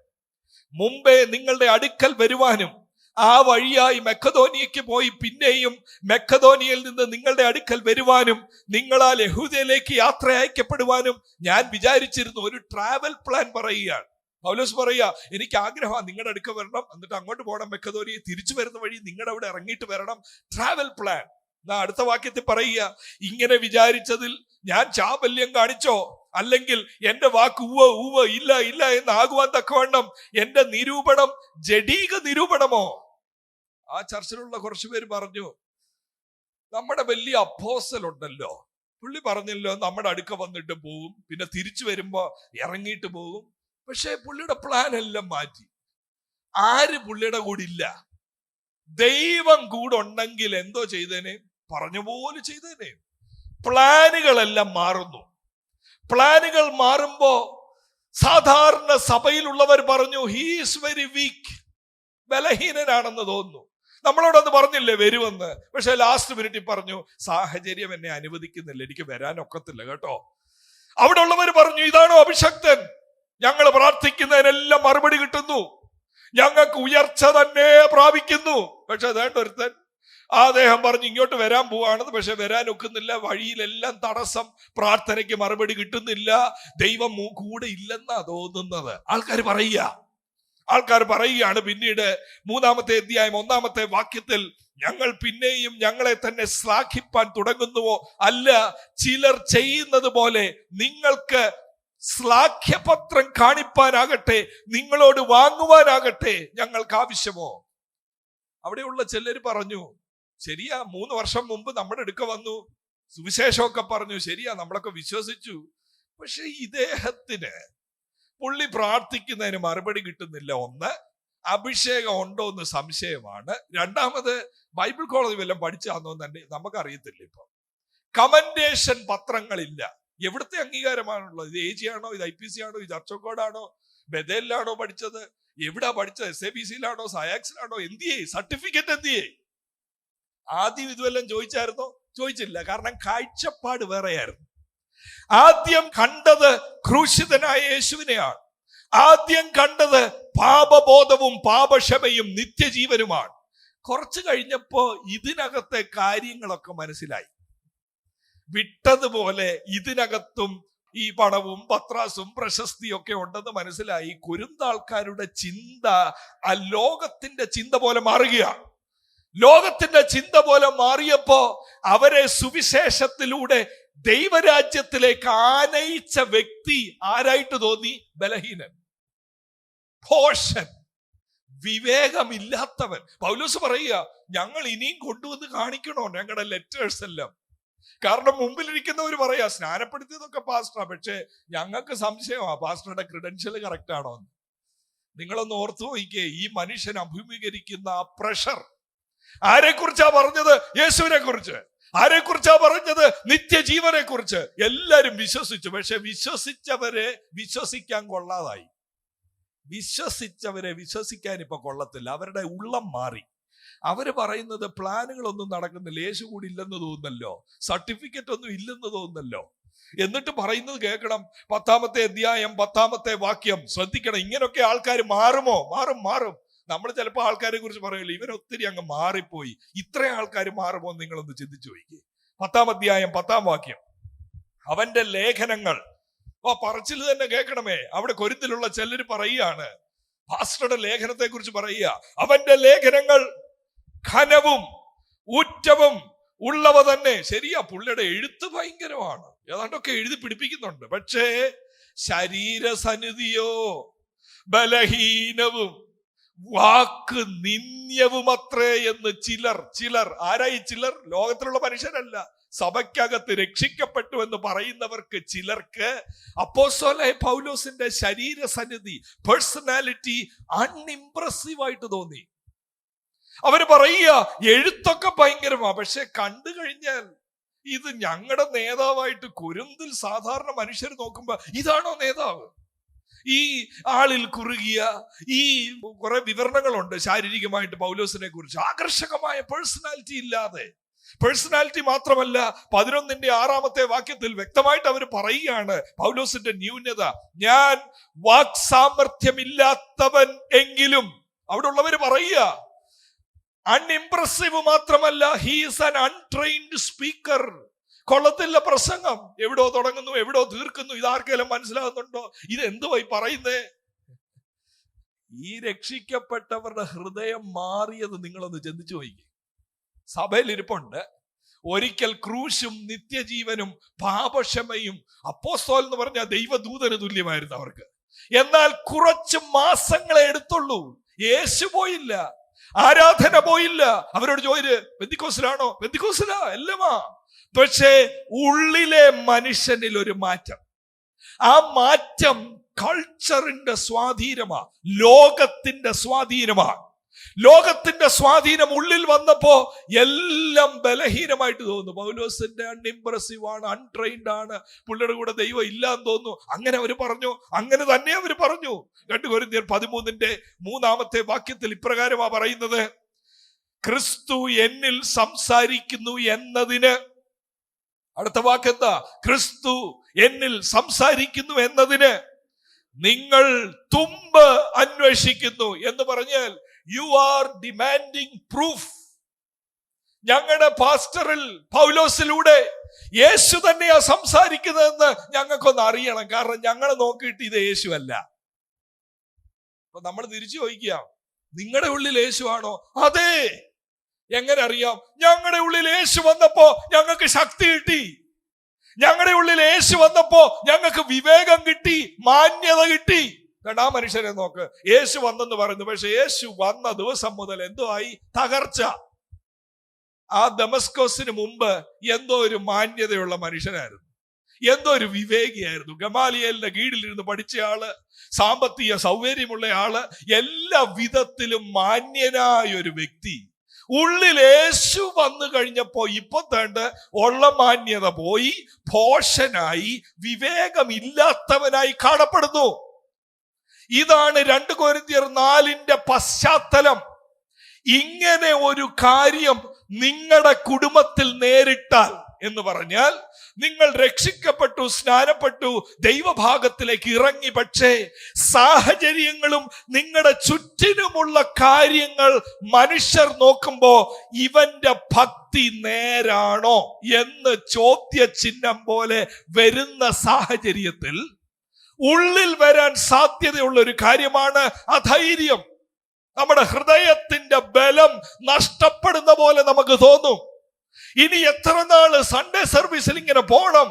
S1: മുമ്പേ നിങ്ങളുടെ അടുക്കൽ വരുവാനും ആ വഴിയായി മെക്കദോനിയയ്ക്ക് പോയി പിന്നെയും മെക്കദോനിയയിൽ നിന്ന് നിങ്ങളുടെ അടുക്കൽ വരുവാനും നിങ്ങളാൽ യഹൂദയിലേക്ക് യാത്ര അയക്കപ്പെടുവാനും ഞാൻ വിചാരിച്ചിരുന്നു. ഒരു ട്രാവൽ പ്ലാൻ പറയുകയാണ് പൗലോസ്. പറയുക, എനിക്ക് ആഗ്രഹമാണ് നിങ്ങളുടെ അടുക്ക വരണം, എന്നിട്ട് അങ്ങോട്ട് പോകണം മെക്കദോനിയ, തിരിച്ചു വരുന്ന വഴി നിങ്ങളുടെ അവിടെ ഇറങ്ങിയിട്ട് വരണം. Travel plan. അടുത്ത വാക്യത്തിൽ പറയുക, ഇങ്ങനെ വിചാരിച്ചതിൽ ഞാൻ ചാബല്യം കാണിച്ചോ? അല്ലെങ്കിൽ എന്റെ വാക്ക് ഉവ്വ് ഇല്ല ഇല്ല എന്നാകുവാൻ തക്കവണ്ണം എന്റെ നിരൂപണം ജഡീക നിരൂപണമോ? ആ ചർച്ചിലുള്ള കുറച്ചു പേര് പറഞ്ഞു, നമ്മുടെ വലിയ അപ്പോസ്തലനുണ്ടല്ലോ, പുള്ളി പറഞ്ഞല്ലോ നമ്മുടെ അടുക്ക വന്നിട്ട് പോകും, പിന്നെ തിരിച്ചു വരുമ്പോ ഇറങ്ങിയിട്ട് പോകും. പക്ഷെ പുള്ളിയുടെ പ്ലാൻ എല്ലാം മാറ്റി. ആര് പുള്ളിയുടെ കൂടെ ഇല്ല. ദൈവം കൂടെ ഉണ്ടെങ്കിൽ എന്തോ ചെയ്തേനെ, പറഞ്ഞ പോലെ ചെയ്തേനെ. പ്ലാനുകളെല്ലാം മാറുന്നു. പ്ലാനുകൾ മാറുമ്പോ സാധാരണ സഭയിലുള്ളവർ പറഞ്ഞു, ഹീസ് വെരി വീക്ക്, ബലഹീനനാണെന്ന് തോന്നുന്നു. നമ്മളോടൊന്ന് പറഞ്ഞില്ലേ വരുമെന്ന്. പക്ഷെ ലാസ്റ്റ് മിനിറ്റിൽ പറഞ്ഞു, സാഹചര്യം എന്നെ അനുവദിക്കുന്നില്ല, എനിക്ക് വരാനൊക്കത്തില്ല കേട്ടോ. അവിടെ ഉള്ളവർ പറഞ്ഞു, ഇതാണോ അഭിഷക്തൻ? ഞങ്ങൾ പ്രാർത്ഥിക്കുന്നതിനെല്ലാം മറുപടി കിട്ടുന്നു, ഞങ്ങൾക്ക് ഉയർച്ച തന്നെ പ്രാപിക്കുന്നു. പക്ഷെ അതേണ്ട ഒരുത്തൻ അദ്ദേഹം പറഞ്ഞു ഇങ്ങോട്ട് വരാൻ പോവാണെന്ന്. പക്ഷെ വരാൻ ഒക്കുന്നില്ല, വഴിയിലെല്ലാം തടസ്സം, പ്രാർത്ഥനയ്ക്ക് മറുപടി കിട്ടുന്നില്ല, ദൈവം കൂടെ ഇല്ലെന്നാ തോന്നുന്നത്. ആൾക്കാർ പറയുകയാണ്. പിന്നീട് 3-ാമത്തെ അധ്യായം 1-ാമത്തെ വാക്യത്തിൽ, ഞങ്ങൾ പിന്നെയും ഞങ്ങളെ തന്നെ ശ്ലാഘിപ്പാൻ തുടങ്ങുന്നുവോ? അല്ല, ചിലർ ചെയ്യുന്നത് പോലെ നിങ്ങൾക്ക് ശ്ലാഘ്യപത്രം കാണിപ്പാനാകട്ടെ, നിങ്ങളോട് വാങ്ങുവാനാകട്ടെ ഞങ്ങൾക്ക് ആവശ്യമോ? അവിടെയുള്ള ചിലർ പറഞ്ഞു, ശരിയാ, 3 വർഷം മുമ്പ് നമ്മുടെ അടുക്ക വന്നു, സുവിശേഷമൊക്കെ പറഞ്ഞു, ശരിയാ, നമ്മളൊക്കെ വിശ്വസിച്ചു. പക്ഷെ ഇദ്ദേഹത്തിന് പുള്ളി പ്രാർത്ഥിക്കുന്നതിന് മറുപടി കിട്ടുന്നില്ല. ഒന്ന്, അഭിഷേകം ഉണ്ടോ എന്ന് സംശയമാണ്. 2-ാമത്, ബൈബിൾ കോളേജ് വല്ലതും പഠിച്ചാന്നോ തന്നെ നമുക്കറിയത്തില്ല. ഇപ്പൊ കമന്റേഷൻ പത്രങ്ങളില്ല. എവിടുത്തെ അംഗീകാരമാണുള്ളത്? ഇത് AG ആണോ, ഇത് IPC ആണോ, ഇത് ചർച്ച് ഓഫ് ഗോഡ് ആണോ, ബഥേലിലാണോ പഠിച്ചത്, എവിടാ പഠിച്ചത്, SABCയിലാണോ, സയാക്സിലാണോ? എന്തിയേ സർട്ടിഫിക്കറ്റ്? എന്തിയേ? ആദ്യം ഇതുവെല്ലാം ചോദിച്ചായിരുന്നോ? ചോദിച്ചില്ല. കാരണം കാഴ്ചപ്പാട് വേറെയായിരുന്നു. ആദ്യം കണ്ടത് ക്രൂശിതനായ യേശുവിനെയാണ്. ആദ്യം കണ്ടത് പാപബോധവും പാപക്ഷമയും നിത്യജീവനുമാണ്. കുറച്ചു കഴിഞ്ഞപ്പോ ഇതിനകത്തെ കാര്യങ്ങളൊക്കെ മനസ്സിലായി. വിട്ടതുപോലെ ഇതിനകത്തും ഈ പണവും പത്രാസും പ്രശസ്തിയൊക്കെ ഉണ്ടെന്ന് മനസ്സിലായി. കുരുന്താൾക്കാരുടെ ചിന്ത ആ ലോകത്തിന്റെ ചിന്ത പോലെ മാറുകയാണ്. ലോകത്തിന്റെ ചിന്ത പോലെ മാറിയപ്പോ അവരെ സുവിശേഷത്തിലൂടെ ദൈവരാജ്യത്തിലേക്ക് ആനയിച്ച വ്യക്തി ആരായിട്ട് തോന്നി? ബലഹീനൻ, ഭോഷൻ, വിവേകമില്ലാത്തവൻ. പൗലോസ് പറയുക, ഞങ്ങൾ ഇനിയും കൊണ്ടുവന്ന് കാണിക്കണോ ഞങ്ങളുടെ ലെറ്റേഴ്സ് എല്ലാം? കാരണം മുമ്പിലിരിക്കുന്നവർ പറയാ സ്നാനപ്പെടുത്തിയതൊക്കെ പാസ്റ്ററാ, പക്ഷെ ഞങ്ങൾക്ക് സംശയമാ പാസ്റ്ററുടെ ക്രെഡൻഷ്യൽ കറക്റ്റ് ആണോ എന്ന്. നിങ്ങളൊന്ന് ഓർത്തു നോക്കിക്കേ, ഈ മനുഷ്യൻ അഭിമുഖീകരിക്കുന്ന ആ പ്രഷർ. ആരെക്കുറിച്ചാ പറഞ്ഞത്? യേശുവിനെ കുറിച്ച്. ആരെക്കുറിച്ചാ പറഞ്ഞത്? നിത്യജീവനെ കുറിച്ച്. എല്ലാരും വിശ്വസിച്ചു, പക്ഷെ വിശ്വസിച്ചവരെ വിശ്വസിക്കാൻ കൊള്ളാതായി. വിശ്വസിച്ചവരെ വിശ്വസിക്കാൻ ഇപ്പൊ കൊള്ളത്തില്ല. അവരുടെ ഉള്ളം മാറി. അവര് പറയുന്നത് പ്ലാനുകളൊന്നും നടക്കുന്നില്ല, യേശു കൂടി ഇല്ലെന്ന് തോന്നുന്നല്ലോ, സർട്ടിഫിക്കറ്റ് ഒന്നും ഇല്ലെന്ന് തോന്നുന്നല്ലോ. എന്നിട്ട് പറയുന്നത് കേൾക്കണം, 10-ാമത്തെ അധ്യായം 10-ാമത്തെ വാക്യം ശ്രദ്ധിക്കണം. ഇങ്ങനൊക്കെ ആൾക്കാർ മാറുമോ? മാറും. നമ്മൾ ചിലപ്പോൾ ആൾക്കാരെ കുറിച്ച് പറയില്ല, ഇവരൊത്തിരി അങ്ങ് മാറിപ്പോയി. ഇത്രയും ആൾക്കാർ മാറുമോ? നിങ്ങളൊന്ന് ചിന്തിച്ചു നോക്കി. 10-ാം അധ്യായം 10-ാം വാക്യം, അവന്റെ ലേഖനങ്ങൾ. പറച്ചിൽ തന്നെ കേൾക്കണമേ. അവിടെ കൊരിന്തിലുള്ള ചിലര് പറയുകയാണ്, പാസ്റ്ററുടെ ലേഖനത്തെ കുറിച്ച് പറയുക, അവന്റെ ലേഖനങ്ങൾ ഘനവും ഊറ്റവും ഉള്ളവ തന്നെ. ശരിയാ, പുള്ളിയുടെ എഴുത്ത് ഭയങ്കരമാണ്, ഏതാണ്ടൊക്കെ എഴുതി പിടിപ്പിക്കുന്നുണ്ട്. പക്ഷേ ശരീരസന്നിധിയോ ബലഹീനവും വാക്ക് നിന്ദ്യവുമത്രേ എന്ന് ചിലർ. ആരായി ചിലർ? ലോകത്തിലുള്ള മനുഷ്യരല്ല, സഭയ്ക്കകത്ത് രക്ഷിക്കപ്പെട്ടു എന്ന് പറയുന്നവർക്ക് ചിലർക്ക് അപ്പോസ്തലനായ പൗലോസിന്റെ ശരീരസന്നിധി, പേഴ്സണാലിറ്റി അൺഇംപ്രസീവ് ആയിട്ട് തോന്നി. അവര് പറയുക എഴുത്തൊക്കെ ഭയങ്കരമാ, പക്ഷെ കണ്ടു കഴിഞ്ഞാൽ ഇത് ഞങ്ങളുടെ നേതാവായിട്ട് കൊരിന്തിൽ സാധാരണ മനുഷ്യർ നോക്കുമ്പോ ഇതാണോ നേതാവ്? ഈ ആളിൽ കുറുകിയ ഈ കുറെ വിവരണങ്ങളുണ്ട് ശാരീരികമായിട്ട് പൗലോസിനെ കുറിച്ച്. ആകർഷകമായ പേഴ്സണാലിറ്റി ഇല്ലാതെ. പേഴ്സണാലിറ്റി മാത്രമല്ല, 11-ന്റെ 6-ാമത്തെ വാക്യത്തിൽ വ്യക്തമായിട്ട് അവർ പറയുകയാണ് പൗലോസിന്റെ ന്യൂനത. ഞാൻ വാക്സാമർഥ്യമില്ലാത്തവൻ എങ്കിലും. അവിടെ ഉള്ളവര് പറയുക അൺഇംപ്രസീവ് മാത്രമല്ല, he is an untrained speaker. കൊള്ളത്തില്ല പ്രസംഗം, എവിടോ തുടങ്ങുന്നു എവിടോ തീർക്കുന്നു. ഇതാർക്കെല്ലാം മനസ്സിലാകുന്നുണ്ടോ? ഇത് എന്തുവായി പറയുന്നേ? ഈ രക്ഷിക്കപ്പെട്ടവരുടെ ഹൃദയം മാറിയത് നിങ്ങളൊന്ന് ചിന്തിച്ചു പോയി. സഭയിൽ ഇരിപ്പുണ്ട്, ഒരിക്കൽ ക്രൂശും നിത്യജീവനും പാപക്ഷമയും. അപ്പോസ്തലൻ എന്ന് പറഞ്ഞാൽ ദൈവദൂതന് തുല്യമായിരുന്നു അവർക്ക്. എന്നാൽ കുറച്ച് മാസങ്ങളെ എടുത്തുള്ളൂ. യേശു പോയില്ല, ആരാധന പോയില്ല. അവരോട് ചോദിച്ചു, പെന്തിക്കോസിലാണോ? പെന്തിക്കോസിലാ, എല്ലാമാ. പക്ഷേ ഉള്ളിലെ മനുഷ്യനിൽ ഒരു മാറ്റം. ആ മാറ്റം കൾച്ചറിന്റെ സ്വാധീനമാ, ലോകത്തിന്റെ സ്വാധീനമാ. ലോകത്തിന്റെ സ്വാധീനം ഉള്ളിൽ വന്നപ്പോ എല്ലാം ബലഹീനമായിട്ട് തോന്നുന്നു. പൗലോസിന്റെ അൺഇംപ്രസീവ് ആണ്, അൺട്രെയിൻഡ് ആണ്, പുള്ളിയുടെ കൂടെ ദൈവം ഇല്ലാന്ന് തോന്നുന്നു. അങ്ങനെ അവര് പറഞ്ഞു, അങ്ങനെ തന്നെ അവര് പറഞ്ഞു. 2 കൊരിന്ത്യർ 13-ന്റെ 3-ാമത്തെ വാക്യത്തിൽ ഇപ്രകാരമാ പറയുന്നത്, ക്രിസ്തു എന്നിൽ സംസാരിക്കുന്നു എന്നതിന്. അടുത്ത വാക്കെന്താ? ക്രിസ്തു എന്നിൽ സംസാരിക്കുന്നു എന്നതിന് നിങ്ങൾ തുമ്പ് അന്വേഷിക്കുന്നു എന്ന് പറഞ്ഞാൽ യു ആർ ഡിമാൻഡിങ് പ്രൂഫ്. ഞങ്ങളുടെ പാസ്റ്ററിൽ പൗലോസിലൂടെ യേശു തന്നെയാ സംസാരിക്കുന്നതെന്ന് ഞങ്ങൾക്കൊന്ന് അറിയണം. കാരണം ഞങ്ങൾ നോക്കിയിട്ട് ഇത് യേശു അല്ല. അപ്പൊ നമ്മൾ തിരിച്ചു ചോദിക്കുക, നിങ്ങളുടെ ഉള്ളിൽ യേശു ആണോ? അതെ. എങ്ങനെ അറിയാം? ഞങ്ങളുടെ ഉള്ളിൽ യേശു വന്നപ്പോ ഞങ്ങൾക്ക് ശക്തി കിട്ടി. ഞങ്ങളുടെ ഉള്ളിൽ യേശു വന്നപ്പോ ഞങ്ങൾക്ക് വിവേകം കിട്ടി, മാന്യത കിട്ടി. ആ മനുഷ്യനെ നോക്ക്, യേശു വന്നെന്ന് പറയുന്നു, പക്ഷെ യേശു വന്ന ദിവസം മുതൽ എന്തോ ആയി? തകർച്ച. ആ ദമസ്കോസിന് മുമ്പ് എന്തോ ഒരു മാന്യതയുള്ള മനുഷ്യനായിരുന്നു, എന്തോ ഒരു വിവേകിയായിരുന്നു. ഗമാലിയേലിന്റെ കീഴിലിരുന്ന് പഠിച്ചയാള്, സാമ്പത്തിക സൗകര്യമുള്ള ആള്, എല്ലാ വിധത്തിലും മാന്യനായ ഒരു വ്യക്തി. ഉള്ളിൽ യേശു വന്നു കഴിഞ്ഞപ്പോ ഇപ്പൊ തേണ്ട ഉള്ള മാന്യത പോയി, ഭോഷനായി, വിവേകമില്ലാത്തവനായി കാണപ്പെടുന്നു. ഇതാണ് 2 കൊരിന്ത്യർ 4-ന്റെ പശ്ചാത്തലം. ഇങ്ങനെ ഒരു കാര്യം നിങ്ങളുടെ കുടുംബത്തിൽ നേരിട്ടാൽ എന്ന് പറഞ്ഞാൽ, നിങ്ങൾ രക്ഷിക്കപ്പെട്ടു, സ്നാനപ്പെട്ടു, ദൈവഭാഗത്തിലേക്ക് ഇറങ്ങി, പക്ഷേ സാഹചര്യങ്ങളും നിങ്ങളുടെ ചുറ്റിനുമുള്ള കാര്യങ്ങൾ മനുഷ്യർ നോക്കുമ്പോ ഇവന്റെ ഭക്തി നേരാണോ എന്ന് ചോദ്യചിഹ്നം പോലെ വരുന്ന സാഹചര്യത്തിൽ ഉള്ളിൽ വരാൻ സാധ്യതയുള്ള ഒരു കാര്യമാണ് അധൈര്യം. നമ്മുടെ ഹൃദയത്തിന്റെ ബലം നഷ്ടപ്പെടുന്ന പോലെ നമുക്ക് തോന്നും. ഇനി എത്ര നാള് സൺഡേ സർവീസിൽ ഇങ്ങനെ പോണം?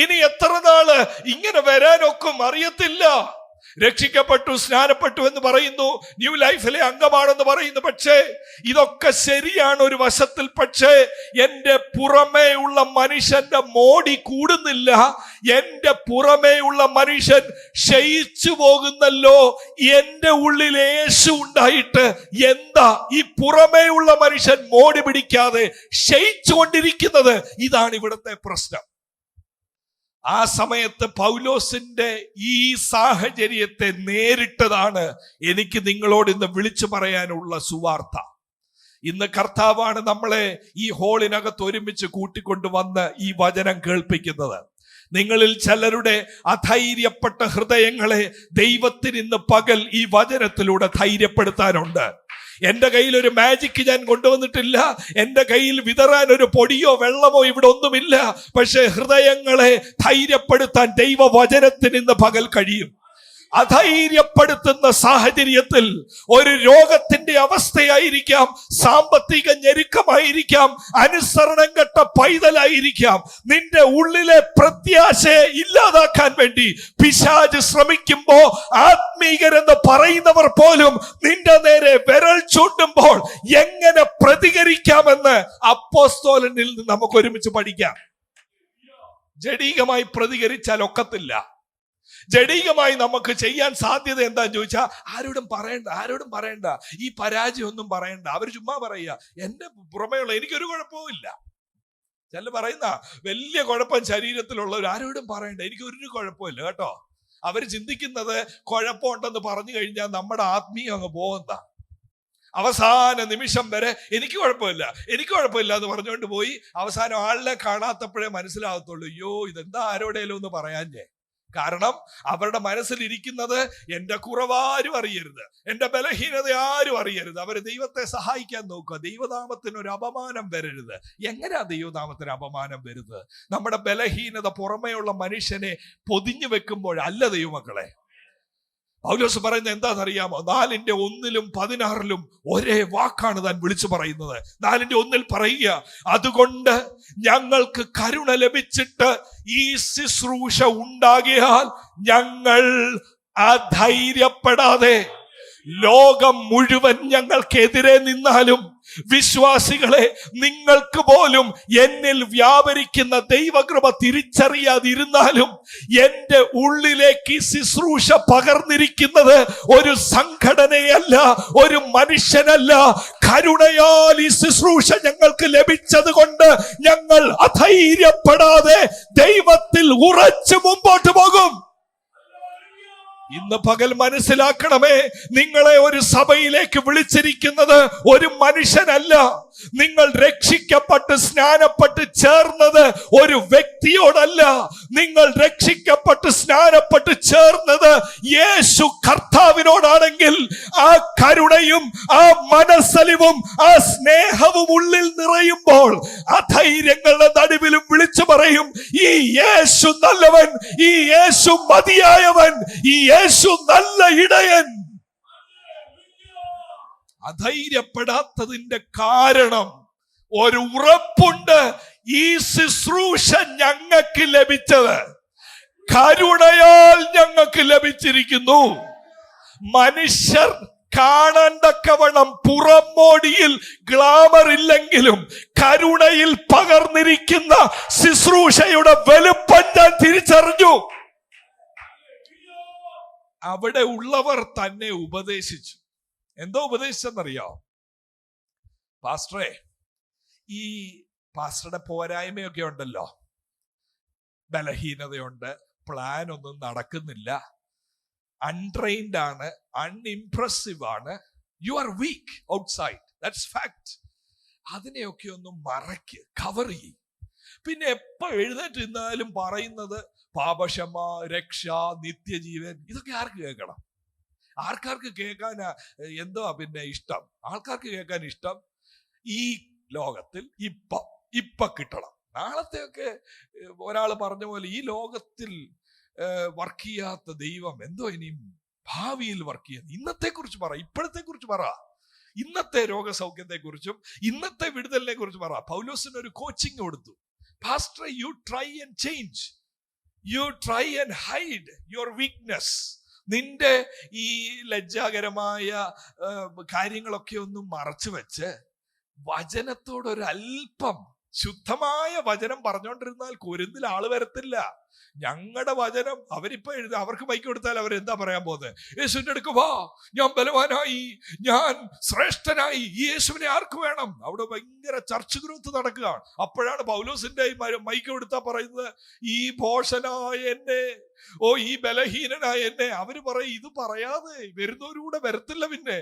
S1: ഇനി എത്ര നാള് ഇങ്ങനെ വരാനൊക്കും? അറിയത്തില്ല. രക്ഷിക്കപ്പെട്ടു, സ്നാനപ്പെട്ടു എന്ന് പറയുന്നു, ന്യൂ ലൈഫിലെ അംഗമാണെന്ന് പറയുന്നു. പക്ഷേ ഇതൊക്കെ ശരിയാണ് ഒരു വശത്തിൽ. പക്ഷേ എന്റെ പുറമേ ഉള്ള മനുഷ്യന്റെ മോടി കൂടുന്നില്ല. എന്റെ പുറമേ ഉള്ള മനുഷ്യൻ ക്ഷയിച്ചു പോകുന്നല്ലോ. എന്റെ ഉള്ളിൽ യേശു ഉണ്ടായിട്ട് എന്താ ഈ പുറമേ ഉള്ള മനുഷ്യൻ മോടി പിടിക്കാതെ ക്ഷയിച്ചുകൊണ്ടിരിക്കുന്നത്? ഇതാണ് ഇവിടുത്തെ പ്രശ്നം. ആ സമയത്ത് പൗലോസിന്റെ ഈ സാഹചര്യത്തെ നേരിട്ടതാണ് എനിക്ക് നിങ്ങളോട് ഇന്ന് വിളിച്ചു പറയാനുള്ള സുവാർത്ത. ഇന്ന് കർത്താവാണ് നമ്മളെ ഈ ഹോളിനകത്ത് ഒരുമിച്ച് കൂട്ടിക്കൊണ്ടുവന്ന് ഈ വചനം കേൾപ്പിക്കുന്നത്. നിങ്ങളിൽ ചിലരുടെ അധൈര്യപ്പെട്ട ഹൃദയങ്ങളെ ദൈവത്തിന് ഇന്ന് പകൽ ഈ വചനത്തിലൂടെ ധൈര്യപ്പെടുത്താനുണ്ട്. എന്റെ കയ്യിൽ ഒരു മാജിക് ഞാൻ കൊണ്ടുവന്നിട്ടില്ല. എന്റെ കയ്യിൽ വിതറാൻ ഒരു പൊടിയോ വെള്ളമോ ഇവിടെ ഒന്നുമില്ല. പക്ഷെ ഹൃദയങ്ങളെ ധൈര്യപ്പെടുത്താൻ ദൈവവചനത്തിന് ഇന്ന് പകൽ കഴിയും. അധൈര്യപ്പെടുത്തുന്ന സാഹചര്യത്തിൽ ഒരു രോഗത്തിന്റെ അവസ്ഥയായിരിക്കാം, സാമ്പത്തിക ഞെരുക്കമായിരിക്കാം, അനുസരണം കെട്ട പൈതലായിരിക്കാം, നിന്റെ ഉള്ളിലെ പ്രത്യാശയെ ഇല്ലാതാക്കാൻ വേണ്ടി പിശാച് ശ്രമിക്കുമ്പോ ആത്മീകരെന്ന് പറയുന്നവർ പോലും നിന്റെ നേരെ വിരൽ ചൂണ്ടുമ്പോൾ എങ്ങനെ പ്രതികരിക്കാമെന്ന് അപ്പോസ്തലനിൽ നിന്ന് നമുക്ക് ഒരുമിച്ച് പഠിക്കാം. ജഡീകമായി പ്രതികരിച്ചാൽ ഒക്കത്തില്ല. ജഡീകമായി നമുക്ക് ചെയ്യാൻ സാധ്യത എന്താന്ന് ചോദിച്ചാൽ ആരോടും പറയണ്ട ഈ പരാജയം ഒന്നും പറയണ്ട. അവർ ചുമ്മാ പറയുക, എന്റെ പുറമേയുള്ള എനിക്കൊരു കുഴപ്പവും ഇല്ല. ചില പറയുന്ന വലിയ കുഴപ്പം ശരീരത്തിലുള്ളവർ ആരോടും പറയണ്ട, എനിക്കൊരു കുഴപ്പമില്ല കേട്ടോ. അവർ ചിന്തിക്കുന്നത് കുഴപ്പമുണ്ടെന്ന് പറഞ്ഞു കഴിഞ്ഞാൽ നമ്മുടെ ആത്മീയം അങ്ങ് പോകുന്ന അവസാന നിമിഷം വരെ എനിക്ക് കുഴപ്പമില്ല എന്ന് പറഞ്ഞുകൊണ്ട് പോയി അവസാനം ആളിനെ കാണാത്തപ്പോഴേ മനസ്സിലാകത്തുള്ളൂ, അയ്യോ ഇതെന്താ ആരോടേലും ഒന്ന് പറയാഞ്ഞേ. കാരണം അവരുടെ മനസ്സിലിരിക്കുന്നത് എന്റെ കുറവാരും അറിയരുത്, എന്റെ ബലഹീനത ആരും അറിയരുത്. അവർ ദൈവത്തെ സഹായിക്കാൻ നോക്കുക, ദൈവനാമത്തിന് ഒരു അപമാനം വരരുത്. എങ്ങനെയാ ദൈവനാമത്തിന് അപമാനം വരുന്നത്? നമ്മുടെ ബലഹീനത പുറമേയുള്ള മനുഷ്യനെ പൊതിഞ്ഞു വെക്കുമ്പോഴല്ല ദൈവമക്കളെ. പൗലോസ് പറയുന്നത് എന്താണെന്നറിയാമോ? 4:1-16 ഒരേ വാക്കാണ് താൻ വിളിച്ചു പറയുന്നത്. 4:1 പറയുക, അതുകൊണ്ട് ഞങ്ങൾക്ക് കരുണ ലഭിച്ചിട്ട് ഈ ശുശ്രൂഷ ഉണ്ടാകിയാൽ ഞങ്ങൾ അധൈര്യപ്പെടാതെ ലോകം മുഴുവൻ ഞങ്ങൾക്കെതിരെ നിന്നാലും വിശ്വാസികളെ നിങ്ങൾക്ക് പോലും എന്നിൽ വ്യാപരിക്കുന്ന ദൈവകൃപ തിരിച്ചറിയാതിരുന്നാലും എന്റെ ഉള്ളിലേക്ക് ശുശ്രൂഷ പകർന്നിരിക്കുന്നത് ഒരു സംഘടനയല്ല, ഒരു മനുഷ്യനല്ല. കരുണയാൽ ഈ ശുശ്രൂഷ ഞങ്ങൾക്ക് ലഭിച്ചത് കൊണ്ട് ഞങ്ങൾ അധൈര്യപ്പെടാതെ ദൈവത്തിൽ ഉറച്ചു മുമ്പോട്ട് പോകും. ഇന്ന് പകൽ മനസ്സിലാക്കണമേ, നിങ്ങളെ ഒരു സഭയിലേക്ക് വിളിച്ചിരിക്കുന്നത് ഒരു മനുഷ്യനല്ല. നിങ്ങൾ രക്ഷിക്കപ്പെട്ട് സ്നാനപ്പെട്ട് ചേർന്നത് ഒരു വ്യക്തിയോടല്ല. നിങ്ങൾ രക്ഷിക്കപ്പെട്ട് സ്നാനപ്പെട്ട് ചേർന്നത് യേശു കർത്താവിനോടാണെങ്കിൽ ആ കരുണയും ആ മനസ്സലിവും ആ സ്നേഹവും ഉള്ളിൽ നിറയുമ്പോൾ അധൈര്യങ്ങളുടെ നടുവിലും വിളിച്ചു പറയും, ഈ യേശു നല്ലവൻ, ഈ യേശു മതിയായവൻ, ഈ യേശു നല്ല ഇടയൻ. അധൈര്യപ്പെടാത്തതിന്റെ കാരണം ഒരു ഉറപ്പുണ്ട്, ഈ ശുശ്രൂഷ ഞങ്ങൾക്ക് ലഭിച്ചത് കരുണയാൽ ഞങ്ങൾക്ക് ലഭിച്ചിരിക്കുന്നു. മനുഷ്യർ കാണാൻ തക്കവണ്ണം പുറമോടിയിൽ ഗ്ലാമർ ഇല്ലെങ്കിലും കരുണയിൽ പകർന്നിരിക്കുന്ന ശുശ്രൂഷയുടെ വലുപ്പം ഞാൻ തിരിച്ചറിഞ്ഞു. അവിടെ ഉള്ളവർ തന്നെ ഉപദേശിച്ചു. എന്തോ ഉപദേശിച്ചെന്നറിയോ? പാസ്റ്ററെ, ഈ പാസ്റ്ററുടെ പോരായ്മയൊക്കെ ഉണ്ടല്ലോ, ബലഹീനതയുണ്ട്, പ്ലാൻ ഒന്നും നടക്കുന്നില്ല, അൺട്രെയിൻഡ് ആണ്, അൺഇംപ്രസീവ് ആണ്, you are week outside, that's fact. അതിനെയൊക്കെ ഒന്ന് മറയ്ക്ക്, കവർ ചെയ്യും. പിന്നെ എപ്പോ എഴുന്നേറ്റ് നിന്നാലും പറയുന്നത് പാപക്ഷമ, രക്ഷ, നിത്യജീവൻ. ഇതൊക്കെ ആർക്ക് കേൾക്കണം? ആർക്കാർക്ക് കേൾക്കാനാ എന്തോ പിന്നെ ഇഷ്ടം? ആൾക്കാർക്ക് കേൾക്കാൻ ഇഷ്ടം ഈ ലോകത്തിൽ ഇപ്പൊ കിട്ടണം. നാളത്തെയൊക്കെ ഒരാൾ പറഞ്ഞ പോലെ ഈ ലോകത്തിൽ വർക്ക് ചെയ്യാത്ത ദൈവം എന്തോ ഇനിയും ഭാവിയിൽ വർക്ക് ചെയ്യാൻ. ഇന്നത്തെ കുറിച്ച് പറ, ഇപ്പോഴത്തെ കുറിച്ച് പറ, ഇന്നത്തെ രോഗസൗഖ്യത്തെ കുറിച്ചും ഇന്നത്തെ വിടുതലിനെ കുറിച്ച് പറ. പൗലോസിന് ഒരു കോച്ചിങ് കൊടുത്തു. Pastor, you try and change, you try and hide your weakness, നിന്റെ ഈ ലജ്ജാകരമായ കാര്യങ്ങളൊക്കെ ഒന്നും മറച്ചു വെച്ച് വചനത്തോടൊരൽപ്പം ശുദ്ധമായ വചനം പറഞ്ഞുകൊണ്ടിരുന്നാൽ കുരുന്നിൽ ആള് വരത്തില്ല. ഞങ്ങളുടെ വചനം അവരിപ്പോ അവർക്ക് മൈക്ക് കൊടുത്താൽ അവരെന്താ പറയാൻ പോകുന്നത്? യേശുവിന്റെ അടുക്ക് വാ, ഞാൻ ബലവാനായി, ഞാൻ ശ്രേഷ്ഠനായി, ഈ യേശുവിനെ ആർക്ക് വേണം? അവിടെ ഭയങ്കര ചർച്ച് ഗ്രൂത്ത് നടക്കുകയാണ്. അപ്പോഴാണ് പൗലോസിന്റെ മൈക്ക് കൊടുത്താ പറയുന്നത്, ഈ ഭോഷനായ എന്നെ, ഈ ബലഹീനനായ എന്നെ. അവര് പറയും, ഇത് പറയാതെ വരുന്നവരൂടെ വരത്തില്ല. പിന്നെ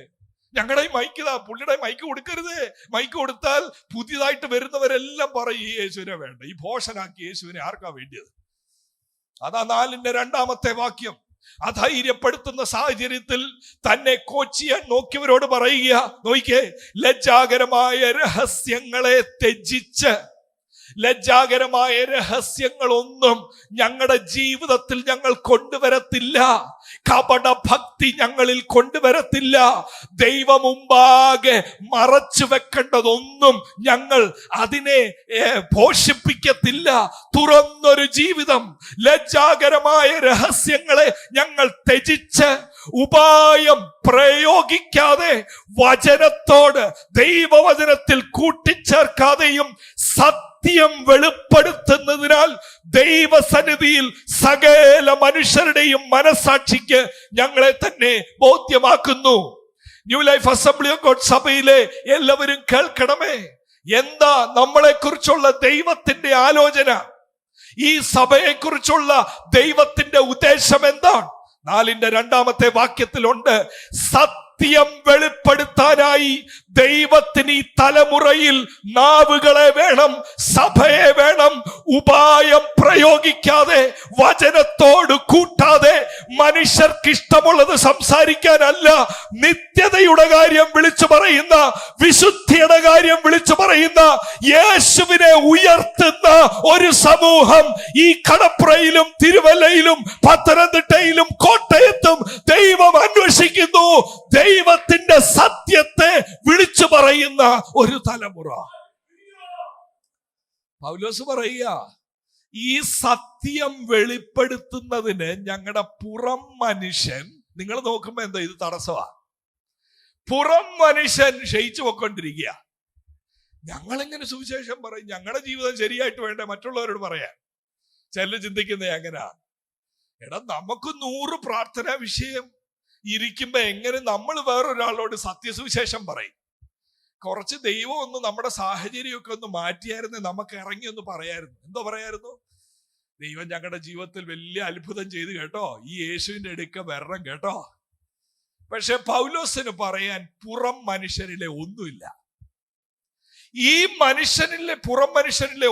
S1: ഞങ്ങളുടെ മൈക്ക് പുള്ളിയുടെ മൈക്ക് കൊടുക്കരുത്. മൈക്ക് കൊടുത്താൽ പുതിയതായിട്ട് വരുന്നവരെല്ലാം പറയും, ഈ യേശുവിനെ വേണ്ട, ഈ ഭോഷനാക്കി യേശുവിനെ ആർക്കാ വേണ്ടിയത്? അതാ 4-ാമത്തെ വാക്യം. അധൈര്യപ്പെടുത്തുന്ന സാഹചര്യത്തിൽ തന്നെ കോച്ച് ചെയ്യാൻ നോക്കിയവരോട് പറയുക, നോക്കിക്കേ, ലജ്ജാകരമായ രഹസ്യങ്ങളെ ത്യജിച്ച്, ലജ്ജാകരമായ രഹസ്യങ്ങളൊന്നും ഞങ്ങളുടെ ജീവിതത്തിൽ ഞങ്ങൾ കൊണ്ടുവരത്തില്ല. കപട ഭക്തി ഞങ്ങളിൽ കൊണ്ടുവരത്തില്ല. ദൈവമുമ്പാകെ മറച്ചു വെക്കേണ്ടതൊന്നും ഞങ്ങൾ അതിനെ പോഷിപ്പിക്കത്തില്ല. തുറന്നൊരു ജീവിതം, ലജ്ജാകരമായ രഹസ്യങ്ങളെ ഞങ്ങൾ ത്യജിച്ച്, ഉപായം പ്രയോഗിക്കാതെ, വചനത്തോട് ദൈവവചനത്തിൽ കൂട്ടിച്ചേർക്കാതെയും സത്യം വെളിപ്പെടുത്തുന്നതിനാൽ ദൈവസന്നിധിയിൽ സകല മനുഷ്യരുടെയും മനസാക്ഷിക്ക് ഞങ്ങളെ തന്നെ ബോധ്യമാക്കുന്നു. New life assembly of God സഭയിലെ എല്ലാവരും കേൾക്കണമേ. എന്താ നമ്മളെ കുറിച്ചുള്ള ദൈവത്തിന്റെ ആലോചന? ഈ സഭയെ കുറിച്ചുള്ള ദൈവത്തിന്റെ ഉദ്ദേശം എന്താണ്? 4-ാമത്തെ വാക്യത്തിലുണ്ട്, സത്യം വെളിപ്പെടുത്താനായി ദൈവത്തിന് ഈ തലമുറയിൽ നാവുകളെ വേണം, സഭയെ വേണം. ഉപായം പ്രയോഗിക്കാതെ, വചനത്തോട് കൂട്ടാതെ, മനുഷ്യർക്ക് ഇഷ്ടമുള്ളത് സംസാരിക്കാനല്ല, നിത്യതയുടെ കാര്യം വിളിച്ചു പറയുന്ന, വിശുദ്ധിയുടെ കാര്യം വിളിച്ചു പറയുന്ന, യേശുവിനെ ഉയർത്തുന്ന ഒരു സമൂഹം ഈ കടപ്രയിലും തിരുവല്ലയിലും പത്തനംതിട്ടയിലും കോട്ടയത്തും ദൈവം അന്വേഷിക്കുന്നു. ദൈവത്തിന്റെ സത്യത്തെ വിളിച്ചു പറയുന്ന ഒരു തലമുറ. പൗലോസ് പറയുക, ഈ സത്യം വെളിപ്പെടുത്തുന്നതിന് ഞങ്ങളുടെ പുറം മനുഷ്യൻ, നിങ്ങൾ നോക്കുമ്പോ എന്താ ഇത് തടസ്സമാ? പുറം മനുഷ്യൻ ക്ഷയിച്ചു പോയിക്കൊണ്ടിരിക്കുക. ഞങ്ങളെങ്ങനെ സുവിശേഷം പറയും? ഞങ്ങളുടെ ജീവിതം ശരിയായിട്ട് വേണ്ടേ മറ്റുള്ളവരോട് പറയാൻ? ചിലർ ചിന്തിക്കുന്നത് എങ്ങനെയാ? എടാ, നമുക്ക് 100 പ്രാർത്ഥനാ വിഷയം ഇരിക്കുമ്പോ എങ്ങനെ നമ്മൾ വേറൊരാളോട് സത്യസുവിശേഷം പറയും? കുറച്ച് ദൈവം ഒന്ന് നമ്മുടെ സാഹചര്യമൊക്കെ ഒന്ന് മാറ്റിയായിരുന്നു, നമുക്ക് ഇറങ്ങി ഒന്ന് പറയായിരുന്നു. എന്തോ പറയായിരുന്നു? ദൈവം ഞങ്ങളുടെ ജീവിതത്തിൽ വലിയ അത്ഭുതം ചെയ്തു കേട്ടോ, ഈ യേശുവിന്റെ അടുക്ക വരണം കേട്ടോ. പക്ഷെ പൗലോസിന് പറയാൻ പുറം മനുഷ്യരിലെ ഒന്നുമില്ല. ഈ മനുഷ്യനിലെ, പുറം മനുഷ്യനിലെ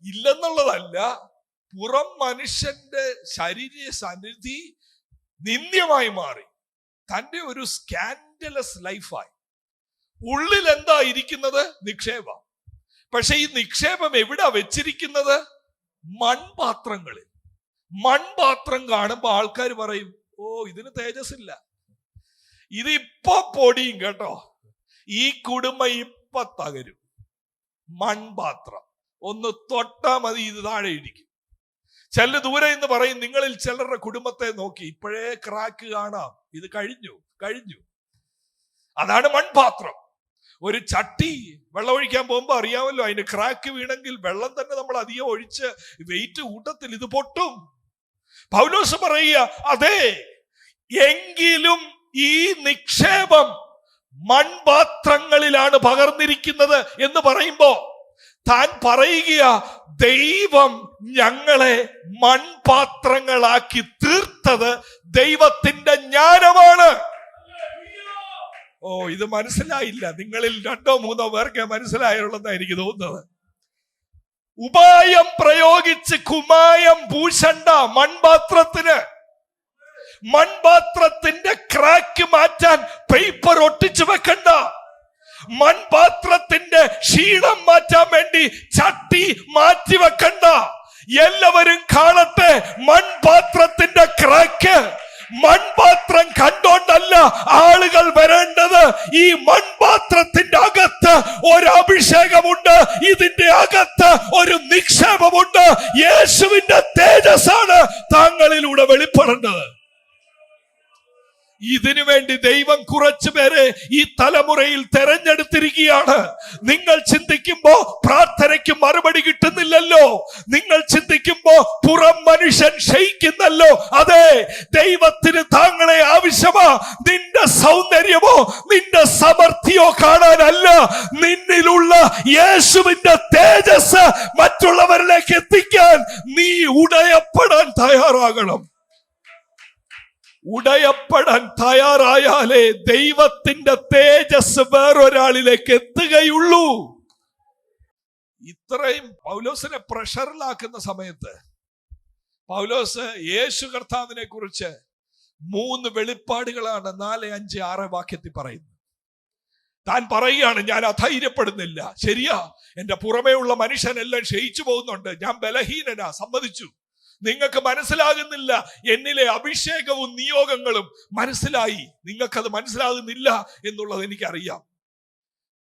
S1: ഇല്ലെന്നുള്ളതല്ല, പുറം മനുഷ്യന്റെ ശരീര സന്നിധി നിന്ദ്യമായി മാറി, തന്റെ ഒരു സ്കാൻഡലസ് ലൈഫായി. ഉള്ളിൽ എന്താ ഇരിക്കുന്നത്? നിക്ഷേപം. പക്ഷെ ഈ നിക്ഷേപം എവിടാ വെച്ചിരിക്കുന്നത്? മൺപാത്രങ്ങളിൽ. മൺപാത്രം കാണുമ്പോ ആൾക്കാർ പറയും, ഇതിന് തേജസ്സില്ല, ഇത് ഇപ്പൊ പൊടിയും കേട്ടോ, ഈ കുടുംബം ഇപ്പൊ തകരും. മൺപാത്രം ഒന്ന് തൊട്ടാ മതി, ഇത് താഴെ ഇരിക്കും. ചില ദൂരെ എന്ന് പറയും, നിങ്ങളിൽ ചിലരുടെ കുടുംബത്തെ നോക്കി ഇപ്പോഴേ ക്രാക്ക് കാണാം, ഇത് കഴിഞ്ഞു. അതാണ് മൺപാത്രം. ഒരു ചട്ടി വെള്ളം ഒഴിക്കാൻ പോകുമ്പോ അറിയാമല്ലോ, അതിന് ക്രാക്ക് വീണെങ്കിൽ വെള്ളം തന്നെ നമ്മൾ അധികം ഒഴിച്ച് വെയിറ്റ് കൂട്ടത്തിൽ ഇത് പൊട്ടും. പൗലോസ് പറയുക, അതെ, എങ്കിലും ഈ നിക്ഷേപം മൺപാത്രങ്ങളിലാണ് പകർന്നിരിക്കുന്നത് എന്ന് പറയുമ്പോ താൻ പറയുക, ദൈവം ഞങ്ങളെ മൺപാത്രങ്ങളാക്കി തീർത്തത് ദൈവത്തിന്റെ ജ്ഞാനമാണ്. ഇത് മനസ്സിലായില്ല. നിങ്ങളിൽ 2-3 പേർക്ക് മനസ്സിലായുള്ളതെന്നാണ് എനിക്ക് തോന്നുന്നത്. ഉപായം പ്രയോഗിച്ച് കുമായം പൂശണ്ട മൺപാത്രത്തിന്. മൺപാത്രത്തിന്റെ ക്രാക്ക് മാറ്റാൻ പേപ്പർ ഒട്ടിച്ചു വെക്കണ്ട. മൺപാത്രത്തിന്റെ ക്ഷീണം മാറ്റാൻ വേണ്ടി ചട്ടി മാറ്റി വെക്കണ്ട. എല്ലാവരും കാണട്ടെ മൺപാത്രത്തിന്റെ ക്രാക്ക്. മൺപാത്രം കണ്ടോണ്ടല്ല ആളുകൾ വരേണ്ടത്. ഈ മൺപാത്രത്തിന്റെ അകത്ത് ഒരു അഭിഷേകമുണ്ട്, ഇതിന്റെ അകത്ത് ഒരു നിക്ഷേപമുണ്ട്. യേശുവിന്റെ തേജസ്സാണ് താങ്കളിലൂടെ വെളിപ്പെടേണ്ടത്. ഇതിനു വേണ്ടി ദൈവം കുറച്ചു പേരെ ഈ തലമുറയിൽ തെരഞ്ഞെടുത്തിരിക്കുകയാണ്. നിങ്ങൾ ചിന്തിക്കുമ്പോ പ്രാർത്ഥനയ്ക്ക് മറുപടി കിട്ടുന്നില്ലല്ലോ, നിങ്ങൾ ചിന്തിക്കുമ്പോ പുറം മനുഷ്യൻ ക്ഷയിക്കുന്നല്ലോ. അതെ, ദൈവത്തിന് താങ്കളെ ആവശ്യമാ. നിന്റെ സൗന്ദര്യമോ നിന്റെ സമർത്ഥിയോ കാണാനല്ല, നിന്നിലുള്ള യേശുവിന്റെ തേജസ് മറ്റുള്ളവരിലേക്ക് എത്തിക്കാൻ നീ ഉടയപ്പെടാൻ തയ്യാറാകണം. ഉടയപ്പെടാൻ തയ്യാറായാലേ ദൈവത്തിന്റെ തേജസ് വേറൊരാളിലേക്ക് എത്തുകയുള്ളൂ. ഇത്രയും പൗലോസിനെ പ്രഷറിലാക്കുന്ന സമയത്ത് പൗലോസ് യേശു കർത്താവിനെ കുറിച്ച് 3 വെളിപ്പാടുകളാണ് 4, 5, 6 വാക്യത്തിൽ പറയുന്നത്. താൻ പറയുകയാണ്, ഞാൻ അധൈര്യപ്പെടുന്നില്ല. ശരിയാ, എന്റെ പുറമേ ഉള്ള മനുഷ്യനെല്ലാം ക്ഷയിച്ചു പോകുന്നുണ്ട്, ഞാൻ ബലഹീനനാ, സമ്മതിച്ചു. നിങ്ങൾക്ക് മനസ്സിലാകുന്നില്ല എന്നിലെ അഭിഷേകവും നിയോഗങ്ങളും. മനസ്സിലായി, നിങ്ങൾക്കത് മനസ്സിലാകുന്നില്ല എന്നുള്ളത് എനിക്കറിയാം.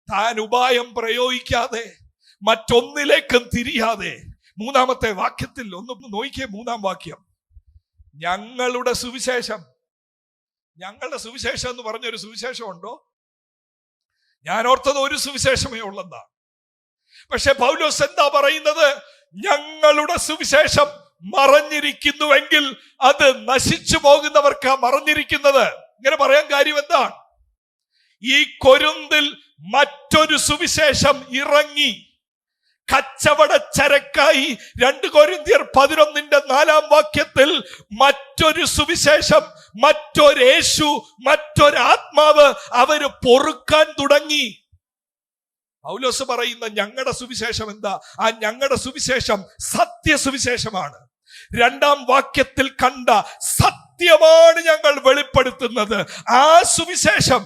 S1: താൻ ഉപായം പ്രയോഗിക്കാതെ മറ്റൊന്നിലേക്കും തിരിയാതെ 3-ാമത്തെ വാക്യത്തിൽ ഒന്ന് നോക്കിയേ, 3-ാം വാക്യം, ഞങ്ങളുടെ സുവിശേഷം. ഞങ്ങളുടെ സുവിശേഷം എന്ന് പറഞ്ഞൊരു സുവിശേഷം ഉണ്ടോ? ഞാൻ ഓർത്തത് ഒരു സുവിശേഷമേ ഉള്ളെന്നാണ്. പക്ഷെ പൗലോസ് എന്താ പറയുന്നത്? ഞങ്ങളുടെ സുവിശേഷം മറഞ്ഞിരിക്കുന്നുവെങ്കിൽ അത് നശിച്ചു പോകുന്നവർക്കാ മറഞ്ഞിരിക്കുന്നത്. ഇങ്ങനെ പറയാൻ കാര്യം എന്താണ്? ഈ കൊരിന്തിൽ മറ്റൊരു സുവിശേഷം ഇറങ്ങി കച്ചവട ചരക്കായി. 2 കൊരിന്ത്യർ 11:4 വാക്യത്തിൽ മറ്റൊരു സുവിശേഷം, മറ്റൊരേശു, മറ്റൊരാത്മാവ് അവര് പൊറുക്കാൻ തുടങ്ങി. പൗലോസ് പറയുന്ന ഞങ്ങളുടെ സുവിശേഷം എന്താ? ആ ഞങ്ങളുടെ സുവിശേഷം സത്യസുവിശേഷമാണ്. 2-ാം വാക്യത്തിൽ കണ്ട സത്യമാണ് ഞങ്ങൾ വെളിപ്പെടുത്തുന്നത്. ആ സുവിശേഷം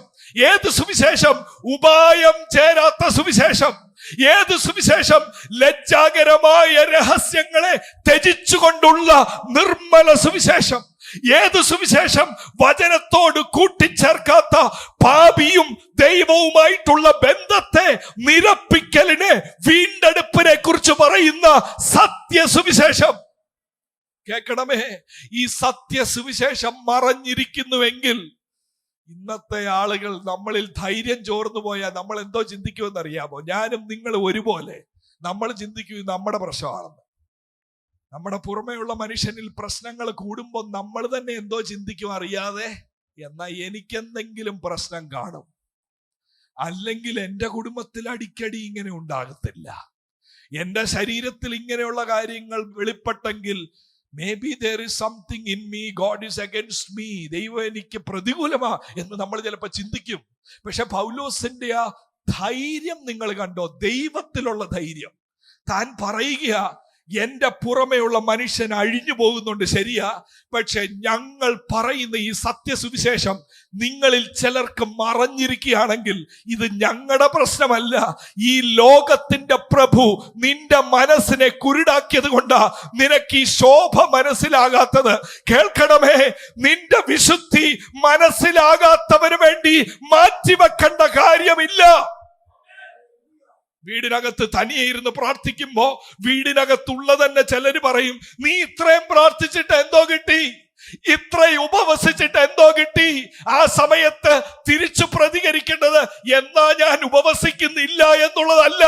S1: ഏത് സുവിശേഷം? ഉപായം ചേരാത്ത സുവിശേഷം. ഏത് സുവിശേഷം? ലജ്ജാകരമായ രഹസ്യങ്ങളെ ത്യജിച്ചുകൊണ്ടുള്ള നിർമ്മല സുവിശേഷം. ഏത് സുവിശേഷം? വചനത്തോട് കൂട്ടിച്ചേർക്കാത്ത പാപിയും ദൈവവുമായിട്ടുള്ള ബന്ധത്തെ നിരപ്പിക്കലിനെ, വീണ്ടെടുപ്പിനെ കുറിച്ച് പറയുന്ന സത്യസുവിശേഷം. കേൾക്കണമേ, ഈ സത്യസുവിശേഷം മറഞ്ഞിരിക്കുന്നുവെങ്കിൽ ഇന്നത്തെ ആളുകൾ നമ്മളിൽ ധൈര്യം ചോർന്നു പോയാൽ നമ്മൾ എന്തോ ചിന്തിക്കുമെന്ന് അറിയാമോ? ഞാനും നിങ്ങൾ ഒരുപോലെ നമ്മൾ ചിന്തിക്കും നമ്മുടെ പ്രശ്നമാണെന്ന്. നമ്മുടെ പുറമേയുള്ള മനുഷ്യനിൽ പ്രശ്നങ്ങൾ കൂടുമ്പോൾ നമ്മൾ തന്നെ എന്തോ ചിന്തിക്കും അറിയാതെ, എന്നാൽ എനിക്കെന്തെങ്കിലും പ്രശ്നം കാണും, അല്ലെങ്കിൽ എൻ്റെ കുടുംബത്തിൽ അടിക്കടി ഇങ്ങനെ ഉണ്ടാകത്തില്ല, എൻ്റെ ശരീരത്തിൽ ഇങ്ങനെയുള്ള കാര്യങ്ങൾ വെളിപ്പെട്ടെങ്കിൽ maybe there is something in me, God is against me, ദൈവം എനിക്ക് പ്രതികൂലമാ എന്ന് നമ്മൾ ചിലപ്പോൾ ചിന്തിക്കും. പക്ഷെ പൗലോസിന്റെ ആ ധൈര്യം നിങ്ങൾ കണ്ടോ? ദൈവത്തിലുള്ള ധൈര്യം. താൻ പറയുക, എന്റെ പുറമെയുള്ള മനുഷ്യൻ അഴിഞ്ഞു പോകുന്നുണ്ട്, ശരിയാ, പക്ഷെ ഞങ്ങൾ പറയുന്ന ഈ സത്യസുവിശേഷം നിങ്ങളിൽ ചിലർക്ക് മറഞ്ഞിരിക്കുകയാണെങ്കിൽ ഇത് ഞങ്ങളുടെ പ്രശ്നമല്ല. ഈ ലോകത്തിന്റെ പ്രഭു നിന്റെ മനസ്സിനെ കുരുടാക്കിയത് കൊണ്ടാ നിനക്ക് ഈ ശോഭ മനസ്സിലാകാത്തത്. കേൾക്കണമേ, നിന്റെ വിശുദ്ധി മനസ്സിലാകാത്തവന് വേണ്ടി മാറ്റിവെക്കേണ്ട കാര്യമില്ല. വീടിനകത്ത് തനിയെ ഇരുന്ന് പ്രാർത്ഥിക്കുമ്പോ വീടിനകത്തുള്ള തന്നെ ചിലര് പറയും, നീ ഇത്രയും പ്രാർത്ഥിച്ചിട്ട് എന്തോ കിട്ടി, ഇത്രയും ഉപവസിച്ചിട്ട് എന്തോ കിട്ടി? ആ സമയത്ത് തിരിച്ചു പ്രതികരിക്കേണ്ടത് എന്നാ ഞാൻ ഉപവസിക്കുന്നില്ല എന്നുള്ളതല്ല.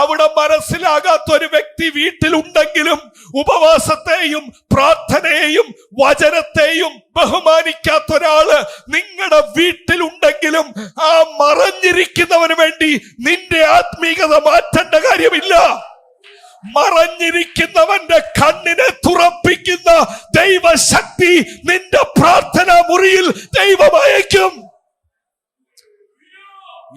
S1: അവിടെ മനസ്സിലാകാത്ത ഒരു വ്യക്തി വീട്ടിലുണ്ടെങ്കിലും ഉപവാസത്തെയും പ്രാർത്ഥനയെയും വചനത്തെയും ബഹുമാനിക്കാത്ത ഒരാള് നിങ്ങളുടെ വീട്ടിലുണ്ടെങ്കിലും ആ മറഞ്ഞിരിക്കുന്നവന് വേണ്ടി നിന്റെ ആത്മീയത മാറ്റേണ്ട കാര്യമില്ല. മറഞ്ഞിരിക്കുന്നവന്റെ കണ്ണിനെ തുറപ്പിക്കുന്ന ദൈവശക്തി നിന്റെ പ്രാർത്ഥനാ മുറിയിൽ ദൈവം അയക്കും.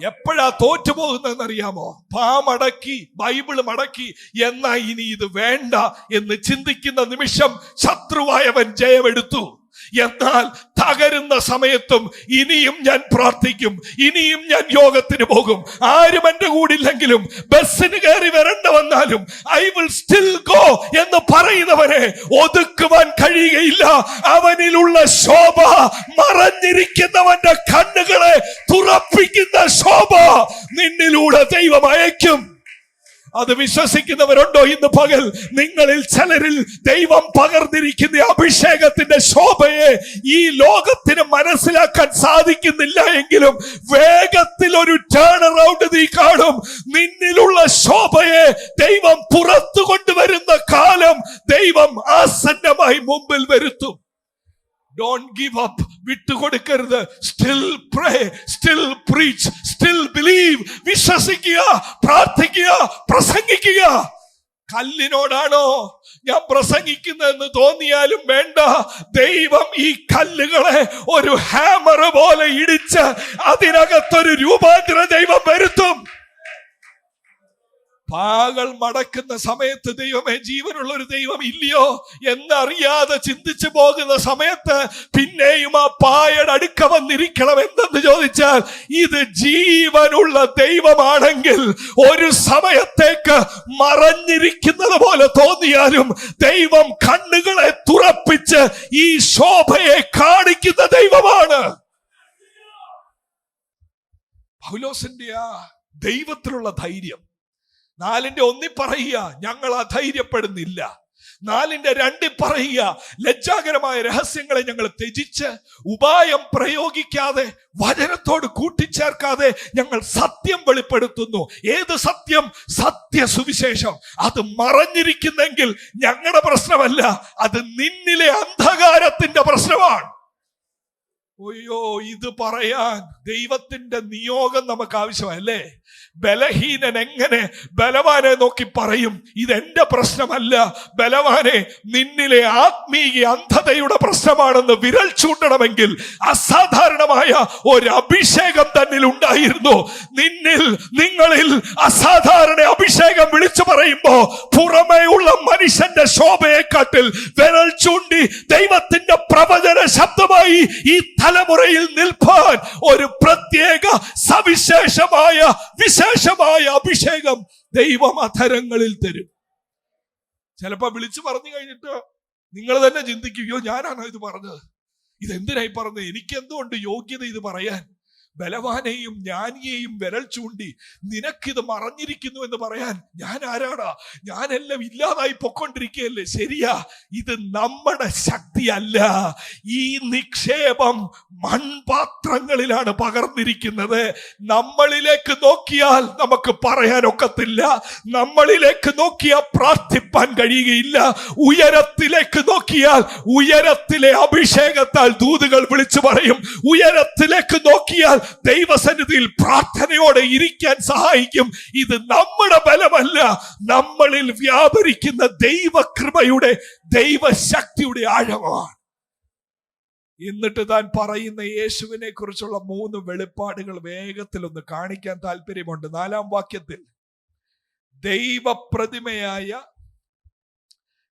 S1: എപ്പോഴാ തോറ്റുപോകുന്നതെന്ന് അറിയാമോ? പാമടക്കി, ബൈബിള് മടക്കി, എന്നാ ഇനി ഇത് വേണ്ട എന്ന് ചിന്തിക്കുന്ന നിമിഷം ശത്രുവായവൻ ജയമെടുത്തു. എന്നാൽ തകരുന്ന സമയത്തും ഇനിയും ഞാൻ പ്രാർത്ഥിക്കും, ഇനിയും ഞാൻ യോഗത്തിന് പോകും, ആരും എന്റെ കൂടില്ലെങ്കിലും ബസ്സിന് കയറി വരേണ്ട വന്നാലും ഐ വിൽ സ്റ്റിൽ ഗോ എന്ന് പറയുന്നവനെ ഒതുക്കുവാൻ കഴിയുകയില്ല. അവനിലുള്ള ശോഭ, മറഞ്ഞിരിക്കുന്നവന്റെ കണ്ണുകളെ തുറപ്പിക്കുന്ന ശോഭ നിന്നിലൂടെ ദൈവം അയക്കും. അത് വിശ്വസിക്കുന്നവരുണ്ടോ ഇന്ന് പകൽ? നിങ്ങളിൽ ചിലരിൽ ദൈവം പകർന്നിരിക്കുന്ന അഭിഷേകത്തിന്റെ ശോഭയെ ഈ ലോകത്തിന് മനസ്സിലാക്കാൻ സാധിക്കുന്നില്ല എങ്കിലും വേഗത്തിൽ ഒരു ടേൺ അറൗണ്ട് നീ കാണും. നിന്നിലുള്ള ശോഭയെ ദൈവം പുറത്തു കൊണ്ടുവരുന്ന കാലം ദൈവം ആസന്നമായി മുമ്പിൽ വരുത്തും. Don't give up. വിട്ടുകൊടുക്കരുത്. Still pray, still preach, still believe. വിശ്വസിക്കുക, പ്രാർത്ഥിക്കുക, പ്രസംഗിക്കുക. കല്ലിനോടാണോ ഞാൻ പ്രസംഗിക്കുന്നതെന്ന് തോന്നിയാലും വേണ്ട, ദൈവം ഈ കല്ലുകളെ ഒരു ഹാമർ പോലെ ഇടിച്ച് അതിനകത്തൊരു രൂപാന്തരം ദൈവം വരുത്തും. പാകൾ മടക്കുന്ന സമയത്ത് ദൈവമേ, ജീവനുള്ള ഒരു ദൈവം ഇല്ലയോ എന്നറിയാതെ ചിന്തിച്ചു പോകുന്ന സമയത്ത് പിന്നെയും ആ പായയുടെ അടുക്ക വന്നിരിക്കണം എന്തെന്ന് ചോദിച്ചാൽ, ഇത് ജീവനുള്ള ദൈവമാണെങ്കിൽ ഒരു സമയത്തേക്ക് മറഞ്ഞിരിക്കുന്നത് പോലെ തോന്നിയാലും ദൈവം കണ്ണുകളെ തുറപ്പിച്ച് ഈ ശോഭയെ കാണിക്കുന്ന ദൈവമാണ്. പൗലോസിന്റെ ആ ദൈവത്തിലുള്ള ധൈര്യം 4:1 പറയുക, ഞങ്ങൾ അധൈര്യപ്പെടുന്നില്ല. 4:2 പറയുക, ലജ്ജാകരമായ രഹസ്യങ്ങളെ ഞങ്ങൾ ത്യജിച്ച് ഉപായം പ്രയോഗിക്കാതെ വചനത്തോട് കൂട്ടിച്ചേർക്കാതെ ഞങ്ങൾ സത്യം വെളിപ്പെടുത്തുന്നു. ഏത് സത്യം? സത്യസുവിശേഷം. അത് മറഞ്ഞിരിക്കുന്നെങ്കിൽ ഞങ്ങളുടെ പ്രശ്നമല്ല, അത് നിന്നിലെ അന്ധകാരത്തിന്റെ പ്രശ്നമാണ്. അയ്യോ, ഇത് പറയാൻ ദൈവത്തിന്റെ നിയോഗം നമുക്ക് ആവശ്യമല്ലേ? ബലഹീനൻ എങ്ങനെ ബലവാനെ നോക്കി പറയും ഇതെന്റെ പ്രശ്നമല്ല? ബലവാനെ, നിന്നിലെ ആത്മീയ അന്ധതയുടെ പ്രശ്നമാണെന്ന് വിരൽ ചൂണ്ടണമെങ്കിൽ അസാധാരണമായ ഒരു അഭിഷേകം തന്നിൽ ഉണ്ടായിരുന്നു. നിങ്ങളിൽ അസാധാരണ അഭിഷേകം വിളിച്ചു പറയുമ്പോ പുറമേയുള്ള മനുഷ്യന്റെ ശോഭയെക്കാട്ടിൽ വിരൽ ചൂണ്ടി ദൈവത്തിന്റെ പ്രവചന ശബ്ദമായി ഈ തലമുറയിൽ നിൽപ്പാൻ ഒരു പ്രത്യേക സവിശേഷമായ വിശേഷമായ അഭിഷേകം ദൈവം അധരങ്ങളിൽ തരും. ചിലപ്പോ വിളിച്ചു പറഞ്ഞു കഴിഞ്ഞിട്ട് നിങ്ങൾ തന്നെ ചിന്തിക്കുകയോ, ഞാനാണോ ഇത് പറഞ്ഞത്? ഇതെന്തിനായി പറഞ്ഞത്? എനിക്ക് എന്തുകൊണ്ട് യോഗ്യത ഇത് പറയാൻ? ബലവാനെയും ജ്ഞാനിയെയും വിരൽ ചൂണ്ടി നിനക്കിത് മറഞ്ഞിരിക്കുന്നു എന്ന് പറയാൻ ഞാൻ ആരാടാ? ഞാനെല്ലാം ഇല്ലാതായി പൊക്കൊണ്ടിരിക്കുകയല്ലേ? ശരിയാ, ഇത് നമ്മുടെ ശക്തിയല്ല. ഈ നിക്ഷേപം മൺപാത്രങ്ങളിലാണ് പകർന്നിരിക്കുന്നത്. നമ്മളിലേക്ക് നോക്കിയാൽ നമുക്ക് പറയാൻ ഒക്കത്തില്ല. നമ്മളിലേക്ക് നോക്കിയാൽ പ്രാർത്ഥിപ്പാൻ കഴിയുകയില്ല. ഉയരത്തിലേക്ക് നോക്കിയാൽ ഉയരത്തിലെ അഭിഷേകത്താൽ ദൂതുകൾ വിളിച്ചു പറയും. ഉയരത്തിലേക്ക് നോക്കിയാൽ ദൈവസന്നിധിയിൽ പ്രാർത്ഥനയോടെ ഇരിക്കാൻ സഹായിക്കും. ഇത് നമ്മുടെ ബലമല്ല, നമ്മളിൽ വ്യാപരിക്കുന്ന ദൈവകൃപയുടെ ദൈവശക്തിയുടെ ആഴമാണ്. എന്നിട്ട് താൻ പറയുന്ന യേശുവിനെ കുറിച്ചുള്ള 3 വെളിപ്പാടുകൾ വേഗത്തിൽ ഒന്ന് കാണിക്കാൻ താല്പര്യമുണ്ട്. 4-ാം വാക്യത്തിൽ ദൈവപ്രതിമയായ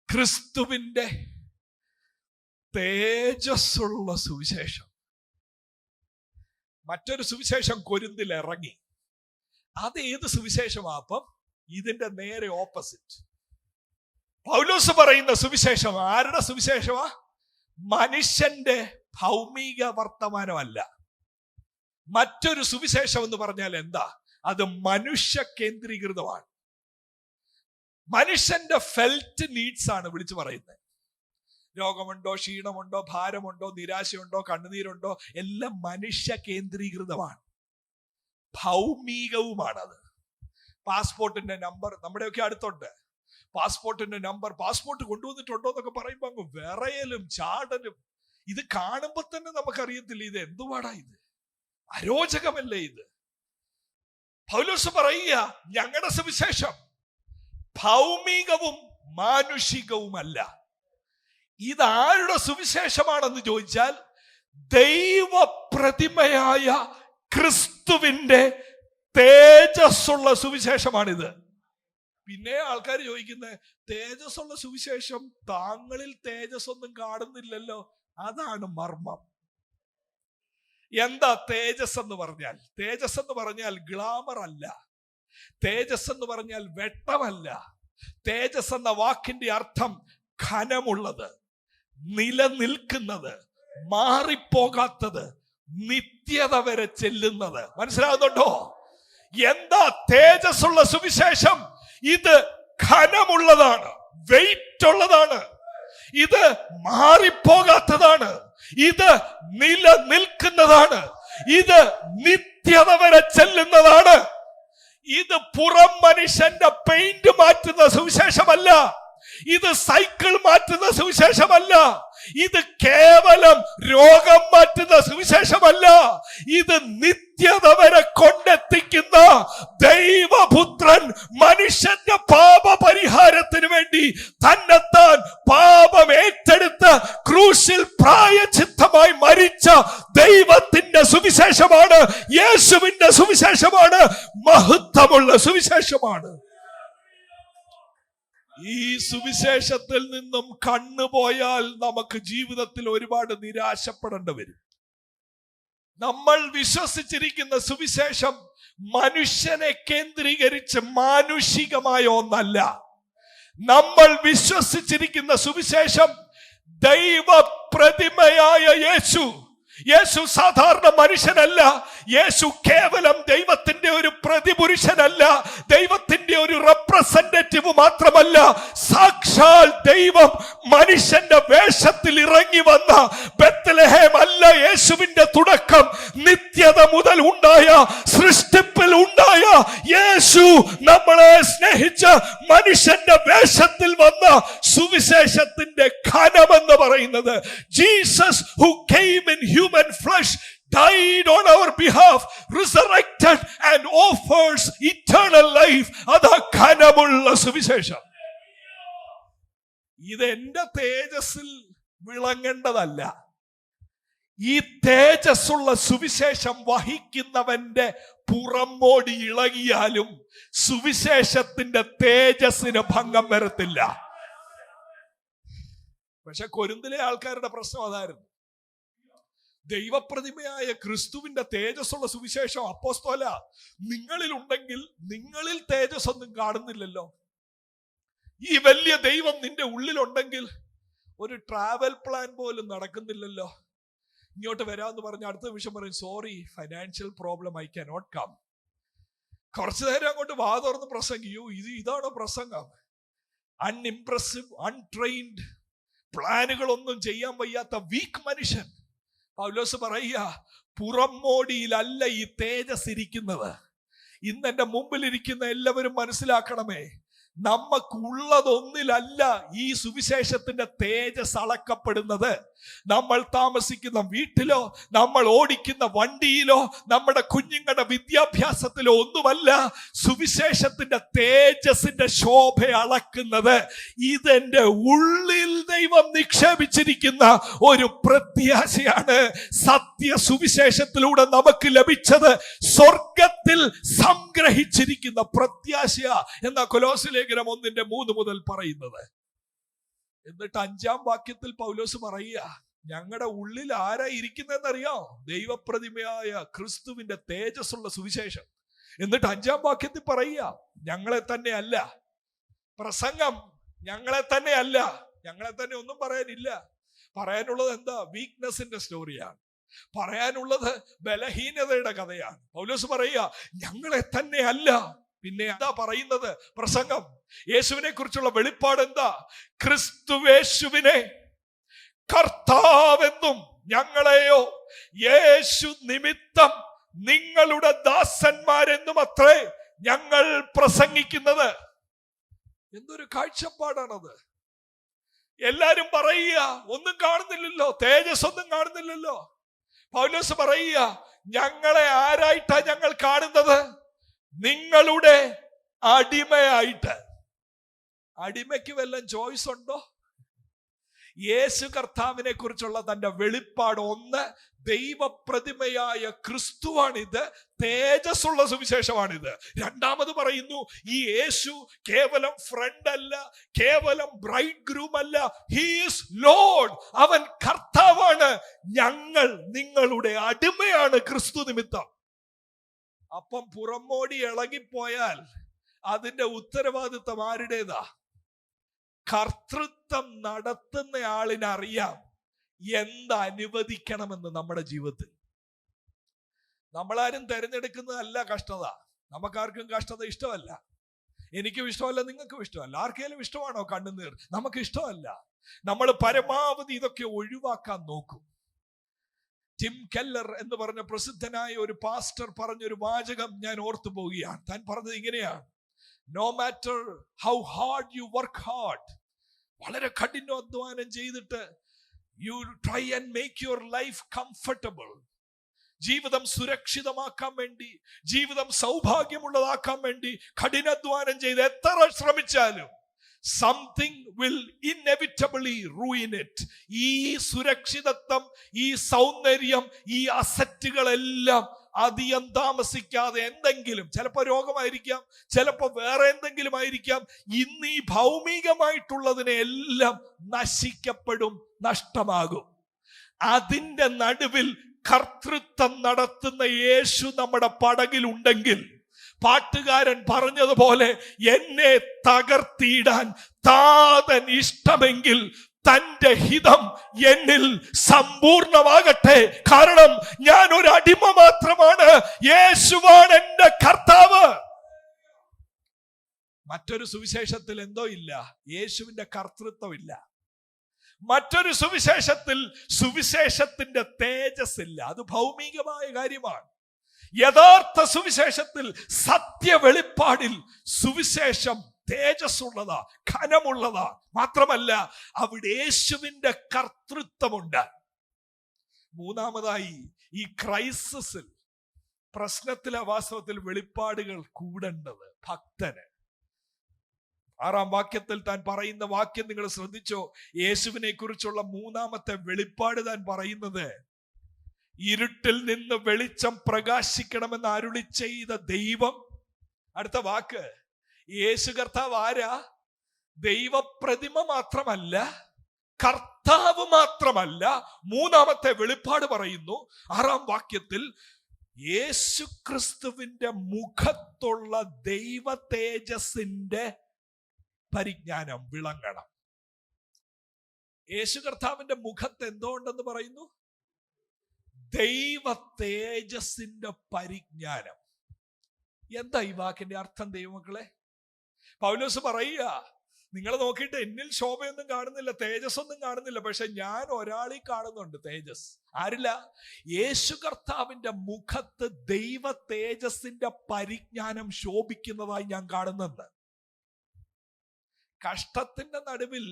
S1: ക്രിസ്തുവിന്റെ തേജസ്സുള്ള സുവിശേഷം. മറ്റൊരു സുവിശേഷം കൊരിന്തിൽ ഇറങ്ങി. അത് ഏത് സുവിശേഷമാ? അപ്പം ഇതിന്റെ നേരെ ഓപ്പോസിറ്റ്. പൗലോസ് പറയുന്ന സുവിശേഷം ആരുടെ സുവിശേഷമാ? മനുഷ്യന്റെ ഭൗമിക വർത്തമാനമല്ല. മറ്റൊരു സുവിശേഷം എന്ന് പറഞ്ഞാൽ എന്താ? അത് മനുഷ്യ കേന്ദ്രീകൃതമാണ്. മനുഷ്യന്റെ ഫെൽറ്റ് നീഡ്സ് ആണ് വിളിച്ചു പറയുന്നത്. രോഗമുണ്ടോ, ക്ഷീണമുണ്ടോ, ഭാരമുണ്ടോ, നിരാശയുണ്ടോ, കണ്ണുനീരുണ്ടോ, എല്ലാം മനുഷ്യ കേന്ദ്രീകൃതമാണ്, ഭൗമികവുമാണത്. പാസ്പോർട്ടിന്റെ നമ്പർ നമ്മുടെയൊക്കെ അടുത്തുണ്ട്. പാസ്പോർട്ടിന്റെ നമ്പർ, പാസ്പോർട്ട് കൊണ്ടുവന്നിട്ടുണ്ടോ എന്നൊക്കെ പറയുമ്പോ അങ്ങ് വിറയലും ചാടലും. ഇത് കാണുമ്പോ തന്നെ നമുക്കറിയത്തില്ല ഇത് എന്തുവാടാ, ഇത് അരോചകമല്ലേ ഇത്? പൗലോസ് പറയുക, ഞങ്ങളുടെ സുവിശേഷം ഭൗമികവും മാനുഷികവുമല്ല. ഇതാരുടെ സുവിശേഷമാണെന്ന് ചോദിച്ചാൽ ദൈവപ്രതിമയായ ക്രിസ്തുവിന്റെ തേജസ്സുള്ള സുവിശേഷമാണിത്. പിന്നെ ആൾക്കാർ ചോദിക്കുന്നത്, തേജസ്സുള്ള സുവിശേഷം, താങ്കളിൽ തേജസ് ഒന്നും കാണുന്നില്ലല്ലോ. അതാണ് മർമ്മം. എന്താ തേജസ് എന്ന് പറഞ്ഞാൽ? തേജസ് എന്ന് പറഞ്ഞാൽ ഗ്ലാമർ അല്ല. തേജസ് എന്ന് പറഞ്ഞാൽ വെട്ടമല്ല. തേജസ് എന്ന വാക്കിന്റെ അർത്ഥം ഘനമുള്ളത്, നിലനിൽക്കുന്നത്, മാറിപ്പോകാത്തത്, നിത്യത വരെ ചെല്ലുന്നത്. മനസ്സിലാകുന്നുണ്ടോ? എന്താ തേജസ്സുള്ള സുവിശേഷം? ഇത് ഘനമുള്ളതാണ്, വെയിറ്റ് ഉള്ളതാണ്, ഇത് മാറിപ്പോകാത്തതാണ്, ഇത് നിലനിൽക്കുന്നതാണ്, ഇത് നിത്യത വരെ ചെല്ലുന്നതാണ്. ഇത് പുറം മനുഷ്യന്റെ പെയിന്റ് മാറ്റുന്ന സുവിശേഷമല്ല, ഇത് സൈക്കിൾ മാറ്റുന്ന സുവിശേഷമല്ല, ഇത് കേവലം രോഗം മാറ്റുന്ന സുവിശേഷമല്ല, ഇത് നിത്യത വരെ കൊണ്ടെത്തിക്കുന്ന ദൈവപുത്രൻ മനുഷ്യന്റെ പാപ പരിഹാരത്തിന് വേണ്ടി തന്നെത്താൻ പാപം ഏറ്റെടുത്ത് ക്രൂശിൽ പ്രായച്ചിത്തമായി മരിച്ച ദൈവത്തിന്റെ സുവിശേഷമാണ്, യേശുവിന്റെ സുവിശേഷമാണ്, മഹത്വമുള്ള സുവിശേഷമാണ്. ഈ സുവിശേഷത്തിൽ നിന്നും കണ്ണുപോയാൽ നമുക്ക് ജീവിതത്തിൽ ഒരുപാട് നിരാശപ്പെടേണ്ടി വരും. നമ്മൾ വിശ്വസിച്ചിരിക്കുന്ന സുവിശേഷം മനുഷ്യനെ കേന്ദ്രീകരിച്ച് മാനുഷികമായ ഒന്നല്ല. നമ്മൾ വിശ്വസിച്ചിരിക്കുന്ന സുവിശേഷം ദൈവ പ്രതിമയായ യേശു സാധാരണ മനുഷ്യനല്ല. യേശു കേവലം ദൈവത്തിന്റെ ഒരു പ്രതിപുരുഷനല്ല, ദൈവത്തിന്റെ ഒരു റെപ്രസെന്റേറ്റീവ് മാത്രമല്ല, സാക്ഷാൽ ദൈവം മനുഷ്യന്റെ വേഷത്തിൽ ഇറങ്ങി വന്ന ബെത്ലഹേം അല്ല യേശുവിന്റെ തുടക്കം. നിത്യത മുതൽ ഉണ്ടായ, സൃഷ്ടിപ്പിൽ ഉണ്ടായ യേശു നമ്മളെ സ്നേഹിച്ച് മനുഷ്യന്റെ വേഷത്തിൽ വന്ന സുവിശേഷത്തിന്റെ ഘനമെന്ന് പറയുന്നത്, Jesus who came in human flesh, died on our behalf, resurrected and offers eternal life. അതാ ഘനമുള്ള സുവിശേഷം. ഇത് എന്റെ തേജസ്സിൽ വിളങ്ങേണ്ടതല്ല. ഈ തേജസ്സുള്ള സുവിശേഷം വഹിക്കുന്നവന്റെ പുറമോടി ഇളകിയാലും സുവിശേഷത്തിന്റെ തേജസ്സിന് ഭംഗം വരത്തില്ല. പക്ഷെ കൊരിന്തിലെ ആൾക്കാരുടെ പ്രശ്നം അതായിരുന്നു. ദൈവപ്രതിമയായ ക്രിസ്തുവിന്റെ തേജസ്സുള്ള സുവിശേഷം അപ്പോസ്തല നിങ്ങളിൽ ഉണ്ടെങ്കിൽ നിങ്ങളിൽ തേജസ് ഒന്നും കാണുന്നില്ലല്ലോ. ഈ വലിയ ദൈവം നിന്റെ ഉള്ളിലുണ്ടെങ്കിൽ ഒരു ട്രാവൽ പ്ലാൻ പോലും നടക്കുന്നില്ലല്ലോ. ഇങ്ങോട്ട് വരാമെന്ന് പറഞ്ഞ അടുത്ത നിമിഷം പറയും, sorry, financial problem, I cannot come. കുറച്ചു നേരം അങ്ങോട്ട് വാ തുറന്ന് പ്രസംഗിക്കൂ. ഇതാണോ പ്രസംഗം? അൺഇംപ്രസീവ്, അൺട്രെയിൻഡ്, പ്ലാനുകളൊന്നും ചെയ്യാൻ വയ്യാത്ത വീക്ക് മനുഷ്യൻ. പൗലോസ് പറയുക, പുറമോടിയിലല്ല ഈ തേജസ് ഇരിക്കുന്നത്. ഇന്ന് എന്റെ മുമ്പിലിരിക്കുന്ന എല്ലാവരും മനസ്സിലാക്കണമേ, നമുക്കുള്ളതൊന്നിലല്ല ഈ സുവിശേഷത്തിന്റെ തേജസ് അളക്കപ്പെടുന്നത്. നമ്മൾ താമസിക്കുന്ന വീട്ടിലോ, നമ്മൾ ഓടിക്കുന്ന വണ്ടിയിലോ, നമ്മുടെ കുഞ്ഞുങ്ങളുടെ വിദ്യാഭ്യാസത്തിലോ ഒന്നുമല്ല സുവിശേഷത്തിന്റെ തേജസിന്റെ ശോഭ അളക്കുന്നത്. ഇതെന്റെ ഉള്ളിൽ ദൈവം നിക്ഷേപിച്ചിരിക്കുന്ന ഒരു പ്രത്യാശയാണ്. സത്യ സുവിശേഷത്തിലൂടെ നമുക്ക് ലഭിച്ചത് സ്വർഗത്തിൽ സംഗ്രഹിച്ചിരിക്കുന്ന പ്രത്യാശ എന്ന കൊലോസ്യ ലേഖനം 1:3 മുതൽ പറയുന്നത്. എന്നിട്ട് 5-ാം വാക്യത്തിൽ പൗലോസ് പറയുക, ഞങ്ങളുടെ ഉള്ളിൽ ആരാ ഇരിക്കുന്നതെന്നറിയോ? ദൈവപ്രതിമയായ ക്രിസ്തുവിന്റെ തേജസ്സുള്ള സുവിശേഷം. എന്നിട്ട് 5-ാം വാക്യത്തിൽ പറയുക, ഞങ്ങളെ തന്നെ അല്ല. പ്രസംഗം ഞങ്ങളെ തന്നെ അല്ല. ഞങ്ങളെ തന്നെ ഒന്നും പറയാനില്ല. പറയാനുള്ളത് എന്താ? വീക്ക്നെസിന്റെ സ്റ്റോറിയാണ്. പറയാനുള്ളത് ബലഹീനതയുടെ കഥയാണ്. പൗലോസ് പറയുക, ഞങ്ങളെ തന്നെ അല്ല. പിന്നെ എന്താ പറയുന്നത്? പ്രസംഗം യേശുവിനെ കുറിച്ചുള്ള വെളിപ്പാട് എന്താ? ക്രിസ്തുവേശുവിനെ കർത്താവെന്നും ഞങ്ങളെയോ യേശു നിമിത്തം നിങ്ങളുടെ ദാസന്മാരെന്നും അത്രേ ഞങ്ങൾ പ്രസംഗിക്കുന്നത്. എന്തൊരു കാഴ്ചപ്പാടാണത്! എല്ലാരും പറയുക, ഒന്നും കാണുന്നില്ലല്ലോ, തേജസ് ഒന്നും കാണുന്നില്ലല്ലോ. പൗലോസ് പറയുക, ഞങ്ങളെ ആരായിട്ടാ ഞങ്ങൾ കാണുന്നത്? നിങ്ങളുടെ അടിമയായിട്ട്. അടിമയ്ക്ക് വല്ലതും ചോയ്സ് ഉണ്ടോ? യേശു കർത്താവിനെ കുറിച്ചുള്ള തന്റെ വെളിപ്പാട് ഒന്ന്, ദൈവപ്രതിമയായ ക്രിസ്തുവാണിത്, തേജസ്സുള്ള സുവിശേഷമാണിത്. രണ്ടാമത് പറയുന്നു, ഈ യേശു കേവലം ഫ്രണ്ട് അല്ല, കേവലം ബ്രൈഡ് ഗ്രൂം അല്ല, ഹി ഈസ് ലോർഡ്. അവൻ കർത്താവാണ്. ഞങ്ങൾ നിങ്ങളുടെ അടിമയാണ് ക്രിസ്തു നിമിത്തം. അപ്പം പുറമോടി ഇളകിപ്പോയാൽ അതിന്റെ ഉത്തരവാദിത്വം ആരുടേതാ? കർത്തൃത്വം നടത്തുന്ന ആളിനറിയാം എന്ത് അനുവദിക്കണമെന്ന് നമ്മുടെ ജീവിതത്തിൽ. നമ്മളാരും തിരഞ്ഞെടുക്കുന്നതല്ല കഷ്ടത. നമുക്കാർക്കും കഷ്ടത ഇഷ്ടമല്ല. എനിക്കും ഇഷ്ടമല്ല, നിങ്ങൾക്കും ഇഷ്ടമല്ല. ആർക്കെങ്കിലും ഇഷ്ടമാണോ കണ്ണുനീർ? നമുക്ക് ഇഷ്ടമല്ല. നമ്മൾ പരമാവധി ഇതൊക്കെ ഒഴിവാക്കാൻ നോക്കും. ടിം കെല്ലർ എന്ന് പറഞ്ഞ പ്രസിദ്ധനായ ഒരു പാസ്റ്റർ പറഞ്ഞൊരു വാചകം ഞാൻ ഓർത്തു പോവുകയാണ്. താൻ പറഞ്ഞത് ഇങ്ങനെയാണ്: no matter how hard you work hard, വളരെ കഠിനാധ്വാനം ചെയ്തിട്ട് you try and make your life comfortable, ജീവിതം സുരക്ഷിതമാക്കാൻ വേണ്ടി, ജീവിതം സൗഭാഗ്യമുള്ളതാക്കാൻ വേണ്ടി കഠിനാധ്വാനം ചെയ്ത് എത്ര ശ്രമിച്ചാലും something will inevitably ruin it. ഈ സുരക്ഷിതത്വം, ഈ സൗന്ദര്യം, ഈ അസറ്റുകളെല്ലാം അധികം താമസിക്കാതെ എന്തെങ്കിലും, ചിലപ്പോൾ രോഗമായിരിക്കാം, ചിലപ്പോൾ വേറെ എന്തെങ്കിലും ആയിരിക്കാം, ഇന്ന് ഈ ഭൗമികമായിട്ടുള്ളതിനെ എല്ലാം നശിക്കപ്പെടും, നഷ്ടമാകും. അതിന്റെ നടുവിൽ കർത്തൃത്വം നടത്തുന്ന യേശു നമ്മുടെ പടകിലുണ്ടെങ്കിൽ, പാട്ടുകാരൻ പറഞ്ഞതുപോലെ എന്നെ തകർത്തിയിടാൻ താതൻ ഇഷ്ടമെങ്കിൽ തന്റെ ഹിതം എന്നിൽ സമ്പൂർണമാകട്ടെ. കാരണം ഞാൻ ഒരു അടിമ മാത്രമാണ്, യേശുവാണ് എന്റെ കർത്താവ്. മറ്റൊരു സുവിശേഷത്തിൽ എന്തോ ഇല്ല, യേശുവിന്റെ കർത്തൃത്വം ഇല്ല. മറ്റൊരു സുവിശേഷത്തിൽ സുവിശേഷത്തിന്റെ തേജസ് ഇല്ല. അത് ഭൗമികമായ കാര്യമാണ്. യഥാർത്ഥ സുവിശേഷത്തിൽ, സത്യ വെളിപ്പാടിൽ സുവിശേഷം തേജസ്സുള്ളതാ, ഘനമുള്ളതാ. മാത്രമല്ല അവിടെ യേശുവിന്റെ കർത്തൃത്വമുണ്ട്. മൂന്നാമതായി, ഈ ക്രൈസിസിൽ, പ്രശ്നത്തിലെ വാസ്തവത്തിൽ വെളിപ്പാടുകൾ കൂടേണ്ടത് ഭക്തന്. 6-ാം വാക്യത്തിൽ താൻ പറയുന്ന വാക്യം നിങ്ങൾ ശ്രദ്ധിച്ചോ? യേശുവിനെ കുറിച്ചുള്ള മൂന്നാമത്തെ വെളിപ്പാട് താൻ പറയുന്നത്, ഇരുട്ടിൽ നിന്ന് വെളിച്ചം പ്രകാശിക്കണമെന്ന് അരുളി ചെയ്ത ദൈവം. അടുത്ത വാക്ക്, യേശു കർത്താവ് ആരാ? ദൈവപ്രതിമ മാത്രമല്ല, കർത്താവ് മാത്രമല്ല. മൂന്നാമത്തെ വെളിപ്പാട് പറയുന്നു 6-ാം വാക്യത്തിൽ, യേശു ക്രിസ്തുവിന്റെ മുഖത്തുള്ള ദൈവ തേജസ്സിന്റെ പരിജ്ഞാനം വിളങ്ങണം. യേശു കർത്താവിന്റെ മുഖത്ത് എന്തോ ഉണ്ടെന്ന് പറയുന്നു? ദൈവ തേജസ്സിന്റെ പരിജ്ഞാനം. എന്താ ഈ വാക്കിന്റെ അർത്ഥം ദൈവമക്കളെ? പൗലോസ് പറയുക, നിങ്ങൾ നോക്കിയിട്ട് എന്നിൽ ശോഭയൊന്നും കാണുന്നില്ല, തേജസ്സൊന്നും കാണുന്നില്ല, പക്ഷെ ഞാൻ ഒരാളിൽ കാണുന്നുണ്ട് തേജസ്. ആരില്ല? യേശു കർത്താവിന്റെ മുഖത്ത് ദൈവ തേജസ്സിന്റെ പരിജ്ഞാനം ശോഭിക്കുന്നതായി ഞാൻ കാണുന്നുണ്ട്. കഷ്ടത്തിന്റെ നടുവിൽ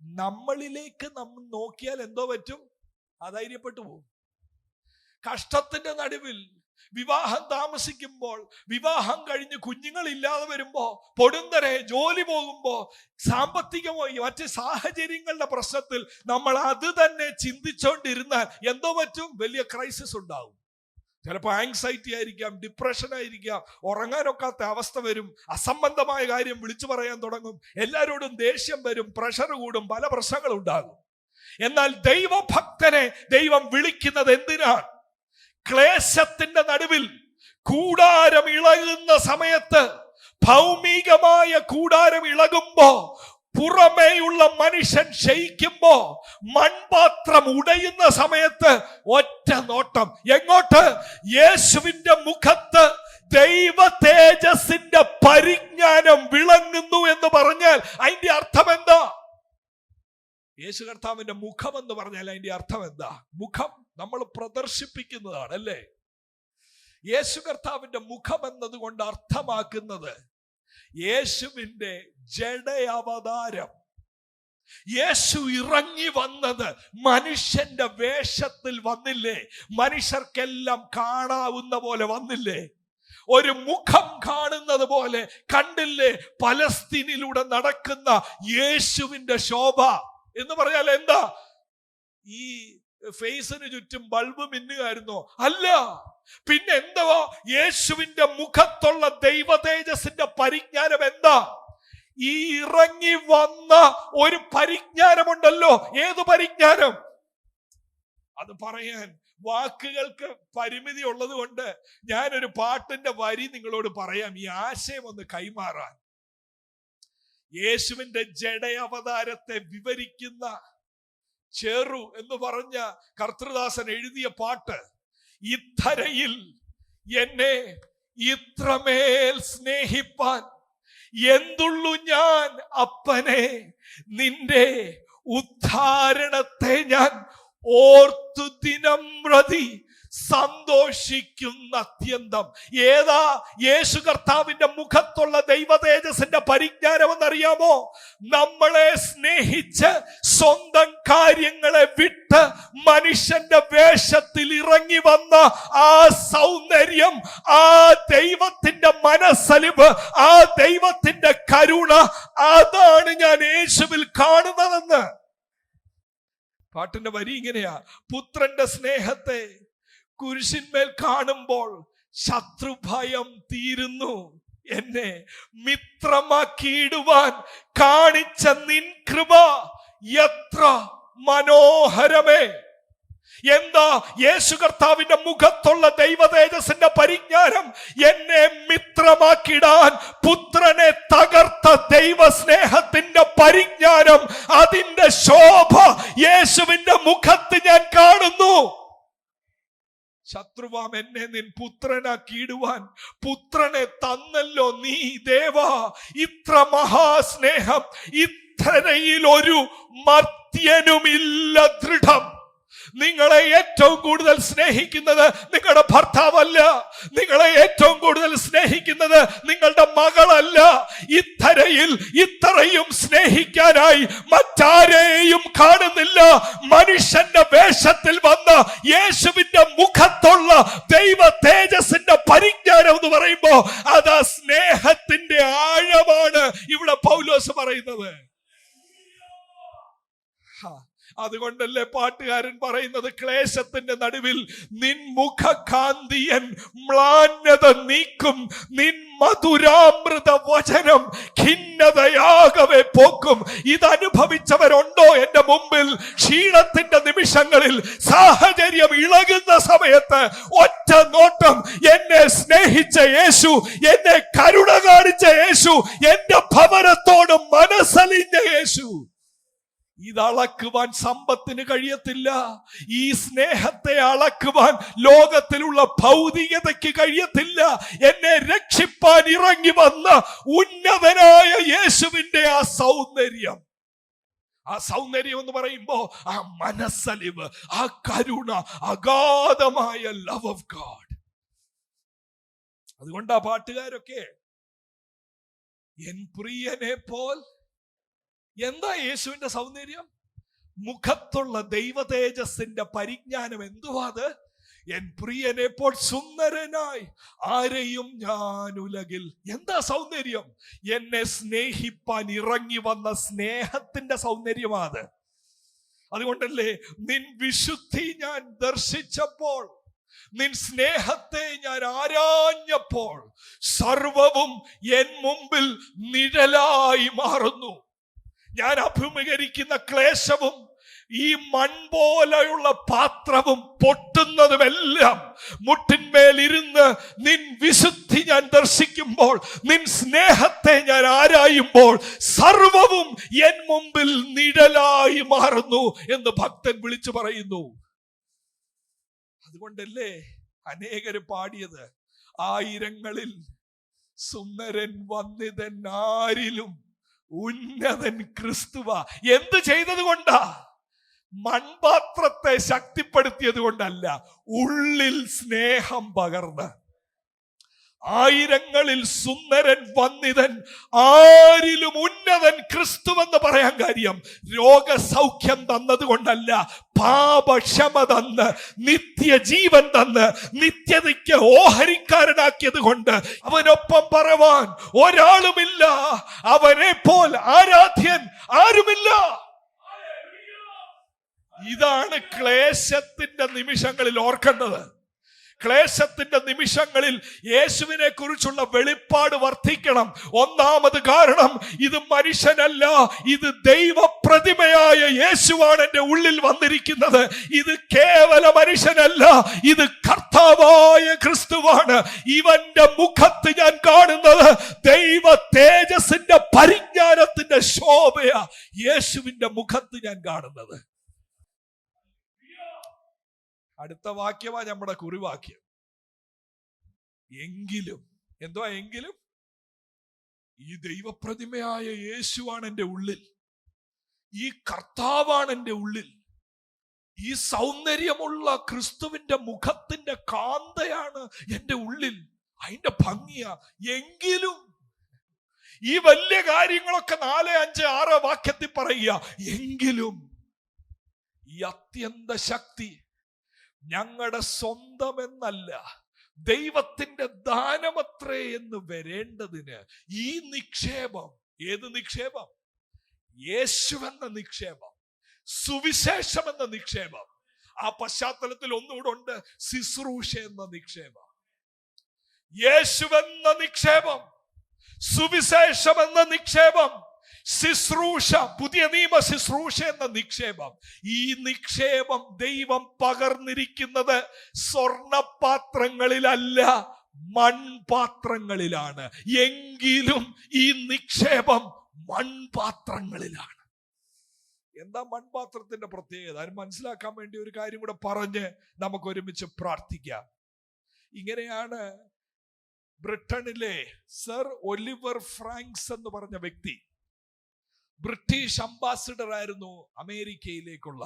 S1: നമ്മളിലേക്ക് നമ്മൾ നോക്കിയാൽ എന്തോ പറ്റും? അധൈര്യപ്പെട്ടു പോകും. കഷ്ടത്തിന്റെ നടുവിൽ, വിവാഹം താമസിക്കുമ്പോൾ, വിവാഹം കഴിഞ്ഞ് കുഞ്ഞുങ്ങളില്ലാതെ വരുമ്പോ, പൊടുന്നനെ ജോലി പോകുമ്പോ, സാമ്പത്തികമായി മറ്റ് സാഹചര്യങ്ങളുടെ പ്രശ്നത്തിൽ നമ്മൾ അത് തന്നെ ചിന്തിച്ചോണ്ടിരുന്നാൽ എന്തോ പറ്റും? വലിയ ക്രൈസിസ് ഉണ്ടാവും. ചിലപ്പോൾ ആങ്സൈറ്റി ആയിരിക്കാം, ഡിപ്രഷൻ ആയിരിക്കാം, ഉറങ്ങാനൊക്കാത്ത അവസ്ഥ വരും, അസംബന്ധമായ കാര്യം വിളിച്ചു പറയാൻ തുടങ്ങും, എല്ലാവരോടും ദേഷ്യം വരും, പ്രഷർ കൂടും, പല പ്രശ്നങ്ങളും ഉണ്ടാകും. എന്നാൽ ദൈവഭക്തനെ ദൈവം വിളിക്കുന്നത് എന്തിനാണ്? ക്ലേശത്തിന്റെ നടുവിൽ കൂടാരം ഇളകുന്ന സമയത്ത്, ഭൗമികമായ കൂടാരം ഇളകുമ്പോ, പുറമേയുള്ള മനുഷ്യൻ ക്ഷയിക്കുമ്പോ, മൺപാത്രം ഉടയുന്ന സമയത്ത് ഒറ്റ നോട്ടം എങ്ങോട്ട്? യേശുവിന്റെ മുഖത്ത് ദൈവ തേജസ്സിന്റെ പരിജ്ഞാനം വിളങ്ങുന്നു എന്ന് പറഞ്ഞാൽ അതിന്റെ അർത്ഥം എന്താ? യേശു കർത്താവിന്റെ മുഖം എന്ന് പറഞ്ഞാൽ അതിന്റെ അർത്ഥം എന്താ? മുഖം നമ്മൾ പ്രദർശിപ്പിക്കുന്നതാണ്, അല്ലേ? യേശു കർത്താവിന്റെ മുഖം എന്നതുകൊണ്ട് അർത്ഥമാക്കുന്നത് യേശുവിന്റെ ജഡ-അവതാരം. യേശു ഇറങ്ങി വന്നത് മനുഷ്യന്റെ വേഷത്തിൽ വന്നില്ലേ? മനുഷ്യർക്കെല്ലാം കാണാവുന്ന പോലെ വന്നില്ലേ? ഒരു മുഖം കാണുന്നത് പോലെ കണ്ടില്ലേ? പലസ്തീനിലൂടെ നടക്കുന്ന യേശുവിന്റെ ശോഭ എന്ന് പറഞ്ഞാൽ എന്താ? ഈ ഫേസിന് ചുറ്റും ബൾബ് മിന്നുകയായിരുന്നോ? അല്ല. പിന്നെ എന്താ? യേശുവിന്റെ മുഖത്തുള്ള ദൈവ തേജസ്സിന്റെ പരിജ്ഞാനം എന്താ? ഈ ഇറങ്ങി വന്ന ഒരു പരിജ്ഞാനമുണ്ടല്ലോ. ഏത് പരിജ്ഞാനം? അത് പറയാൻ വാക്കുകൾക്ക് പരിമിതി ഉള്ളത് കൊണ്ട് ഞാനൊരു പാട്ടിന്റെ വരി നിങ്ങളോട് പറയാം, ഈ ആശയം ഒന്ന് കൈമാറാൻ. യേശുവിന്റെ ജഡ-അവതാരത്തെ വിവരിക്കുന്ന ചെറു എന്ന് പറഞ്ഞ കർത്തൃദാസൻ എഴുതിയ പാട്ട്, ഇത്തരയിൽ എന്നെ ഇത്രമേൽ സ്നേഹിപ്പാൻ എന്തുള്ളു ഞാൻ അപ്പനെ, നിന്റെ ഉദ്ധാരണത്തെ ഞാൻ ഓർത്തു ദിനം പ്രതി സന്തോഷിക്കുന്ന അത്യന്തം. ഏതാ യേശു കർത്താവിന്റെ മുഖത്തുള്ള ദൈവ തേജസ്സിന്റെ പരിജ്ഞാനം എന്നറിയാമോ? നമ്മളെ സ്നേഹിച്ച് സ്വന്തം കാര്യങ്ങളെ വിട്ട് മനുഷ്യന്റെ വേഷത്തിൽ ഇറങ്ങി വന്ന ആ സൗന്ദര്യം, ആ ദൈവത്തിന്റെ മനസ്സലിവ്, ആ ദൈവത്തിന്റെ കരുണ, അതാണ് ഞാൻ യേശുവിൽ കാണുന്നതെന്ന്. പാട്ടിന്റെ വരി ഇങ്ങനെയാ: പുത്രന്റെ സ്നേഹത്തെ കുരിശിന്മേൽ കാണുമ്പോൾ ശത്രുഭയം തീരുന്നു, എന്നെ മിത്രമാക്കിയിടുവാൻ കാണിച്ച നിൻ കൃപ എത്ര മനോഹരമേ. എന്താ യേശു കർത്താവിന്റെ മുഖത്തുള്ള ദൈവ തേജസ്സിന്റെ പരിജ്ഞാനം? എന്നെ മിത്രമാക്കിടാൻ പുത്രനെ തകർത്ത ദൈവ സ്നേഹത്തിന്റെ പരിജ്ഞാനം, അതിന്റെ ശോഭ യേശുവിന്റെ മുഖത്ത് ഞാൻ കാണുന്നു. ശത്രുവാം എന്നെ നിൻ പുത്രനാക്കിയിടുവാൻ പുത്രനെ തന്നല്ലോ നീ ദേവാ. ഇത്ര മഹാസ്നേഹം ഇത്രയിൽ ഒരു മർത്യനുമില്ല ദൃഢം. നിങ്ങളെ ഏറ്റവും കൂടുതൽ സ്നേഹിക്കുന്നത് നിങ്ങളുടെ ഭർത്താവല്ല, നിങ്ങളെ ഏറ്റവും കൂടുതൽ സ്നേഹിക്കുന്നത് നിങ്ങളുടെ മകളല്ല. ഇത്തരയിൽ ഇത്രയും സ്നേഹിക്കാനായി മറ്റാരെയും കാണുന്നില്ല. മനുഷ്യന്റെ വേഷത്തിൽ വന്ന യേശുവിന്റെ മുഖത്തുള്ള ദൈവ തേജസ്സിന്റെ പരിജ്ഞാനം എന്ന് പറയുമ്പോ അത് സ്നേഹത്തിന്റെ ആഴമാണ് ഇവിടെ പൗലോസ് പറയുന്നത്. അതുകൊണ്ടല്ലേ പാട്ടുകാരൻ പറയുന്നത്, ക്ലേശത്തിന്റെ നടുവിൽ നിൻ മുഖകാന്തിയൻ മ്ലാനത നീക്കും, നിൻ മധുരാമൃത വചനം ഖിന്നതയാകവെ പോക്കും. ഇതനുഭവിച്ചവരുണ്ടോ എന്റെ മുമ്പിൽ? ക്ഷീണത്തിന്റെ നിമിഷങ്ങളിൽ, സാഹചര്യം ഇളകുന്ന സമയത്ത് ഒറ്റ നോട്ടം എന്നെ സ്നേഹിച്ച യേശു, എന്നെ കരുണ കാണിച്ച യേശു, എന്റെ ഭവനത്തോട് മനസ്സലിഞ്ഞ യേശു. ഇതളക്കുവാൻ സമ്പത്തിന് കഴിയത്തില്ല. ഈ സ്നേഹത്തെ അളക്കുവാൻ ലോകത്തിലുള്ള ഭൗതികതയ്ക്ക് കഴിയത്തില്ല. എന്നെ രക്ഷിപ്പാൻ ഇറങ്ങി വന്ന ഉന്നതനായ യേശുവിന്റെ ആ സൗന്ദര്യം, ആ സൗന്ദര്യം എന്ന് പറയുമ്പോ ആ മനസ്സലിവ്, ആ കരുണ, അഗാധമായ ലവ് ഓഫ് ഗാഡ്. അതുകൊണ്ടാ പാട്ടുകാരൊക്കെ എൻ പ്രിയനെ പോൽ. എന്താ യേശുവിന്റെ സൗന്ദര്യം? മുഖത്തുള്ള ദൈവ തേജസ്സിന്റെ പരിജ്ഞാനം. എന്തുവാ അത്? എൻ പ്രിയനെ പോൽ സുന്ദരനായി ആരെയും ഞാൻ ഉലകിൽ. എന്താ സൗന്ദര്യം? എന്നെ സ്നേഹിപ്പാൻ ഇറങ്ങി വന്ന സ്നേഹത്തിന്റെ സൗന്ദര്യമാണ്. അതുകൊണ്ടല്ലേ നിൻ വിശുദ്ധി ഞാൻ ദർശിച്ചപ്പോൾ, നിൻ സ്നേഹത്തെ ഞാൻ ആരാഞ്ഞപ്പോൾ സർവവും എൻ മുമ്പിൽ നിഴലായി മാറുന്നു. ഞാൻ അഭിമുഖീകരിക്കുന്ന ക്ലേശവും ഈ മൺപോലെയുള്ള പാത്രവും പൊട്ടുന്നതുമെല്ലാം മുട്ടിന്മേൽ ഇരുന്ന് നിൻ വിശുദ്ധി ഞാൻ ദർശിക്കുമ്പോൾ, നിൻ സ്നേഹത്തെ ഞാൻ ആരായുമ്പോൾ സർവവും എൻ മുമ്പിൽ നിഴലായി മാറുന്നു എന്ന് ഭക്തൻ വിളിച്ചു പറയുന്നു. അതുകൊണ്ടല്ലേ അനേകര് പാടിയത്, ആയിരങ്ങളിൽ സുന്ദരൻ വന്നിതൻ ആരിലും ഉന്നതൻ ക്രിസ്തുവ. എന്ത് ചെയ്തത് കൊണ്ടാ? മൺപാത്രത്തെ ശക്തിപ്പെടുത്തിയത് കൊണ്ടല്ല, ഉള്ളിൽ സ്നേഹം പകർന്ന്. ആയിരങ്ങളിൽ സുന്ദരൻ വന്നിതൻ ആരിലും ഉന്നതൻ ക്രിസ്തുവെന്ന് പറയാൻ കാര്യം രോഗസൗഖ്യം തന്നത് കൊണ്ടല്ല, പാപക്ഷമ തന്ന് നിത്യജീവൻ തന്ന് നിത്യതയ്ക്ക് ഓഹരിക്കാരനാക്കിയത് കൊണ്ട്. അവനൊപ്പം പറവാൻ ഒരാളുമില്ല, അവനെ പോൽ ആരാധ്യൻ ആരുമില്ല. ഇതാണ് ക്ലേശത്തിന്റെ നിമിഷങ്ങളിൽ ഓർക്കേണ്ടത്. ക്ലേശത്തിന്റെ നിമിഷങ്ങളിൽ യേശുവിനെ കുറിച്ചുള്ള വെളിപ്പാട് വർദ്ധിക്കണം. ഒന്നാമത് കാരണം, ഇത് മനുഷ്യനല്ല, ഇത് ദൈവപ്രതിമയായ യേശുവാണ് എന്റെ ഉള്ളിൽ വന്നിരിക്കുന്നത്. ഇത് കേവല മനുഷ്യനല്ല, ഇത് കർത്താവായ ക്രിസ്തുവാണ്. ഇവന്റെ മുഖത്ത് ഞാൻ കാണുന്നത് ദൈവ തേജസ്സിന്റെ പരിജ്ഞാനത്തിന്റെ ശോഭയാ. യേശുവിന്റെ മുഖത്ത് ഞാൻ കാണുന്നത്. അടുത്ത വാക്യമാ നമ്മുടെ കുറിവാക്യം. എങ്കിലും എന്തുവാ എങ്കിലും? ഈ ദൈവപ്രതിമയായ യേശുവാണ് എൻ്റെ ഉള്ളിൽ, ഈ കർത്താവാണ് എൻ്റെ ഉള്ളിൽ, ഈ സൗന്ദര്യമുള്ള ക്രിസ്തുവിന്റെ മുഖത്തിന്റെ കാന്തയാണ് എൻ്റെ ഉള്ളിൽ, അതിന്റെ ഭംഗിയാ. എങ്കിലും ഈ വലിയ കാര്യങ്ങളൊക്കെ 4, 5, 6 വാക്യത്തിൽ പറയുക. എങ്കിലും ഈ അത്യന്ത ശക്തി ഞങ്ങളുടെ സ്വന്തമെന്നല്ല, ദൈവത്തിന്റെ ദാനമത്രേ എന്ന് വരേണ്ടതിന് ഈ നിക്ഷേപം, ഏത് നിക്ഷേപം? യേശുവെന്ന നിക്ഷേപം, സുവിശേഷം എന്ന നിക്ഷേപം. ആ പശ്ചാത്തലത്തിൽ ഒന്നുകൂടെ ഉണ്ട്, ശുശ്രൂഷ എന്ന നിക്ഷേപം. യേശുവെന്ന നിക്ഷേപം, സുവിശേഷം എന്ന നിക്ഷേപം, ശുശ്രൂഷ, പുതിയ നിയമ ശുശ്രൂഷ എന്ന നിക്ഷേപം. ഈ നിക്ഷേപം ദൈവം പകർന്നിരിക്കുന്നത് സ്വർണപാത്രങ്ങളിലല്ല, മൺപാത്രങ്ങളിലാണ്. എങ്കിലും ഈ നിക്ഷേപം മൺപാത്രങ്ങളിലാണ്. എന്താ മൺപാത്രത്തിന്റെ പ്രത്യേകത? അത് മനസ്സിലാക്കാൻ വേണ്ടി ഒരു കാര്യം കൂടെ പറഞ്ഞ് നമുക്ക് ഒരുമിച്ച് പ്രാർത്ഥിക്കാം. ഇങ്ങനെയാണ് ബ്രിട്ടനിലെ സർ ഒലിവർ ഫ്രാങ്ക്സ് എന്ന് പറഞ്ഞ വ്യക്തി ബ്രിട്ടീഷ് അംബാസിഡർ ആയിരുന്നു അമേരിക്കയിലേക്കുള്ള.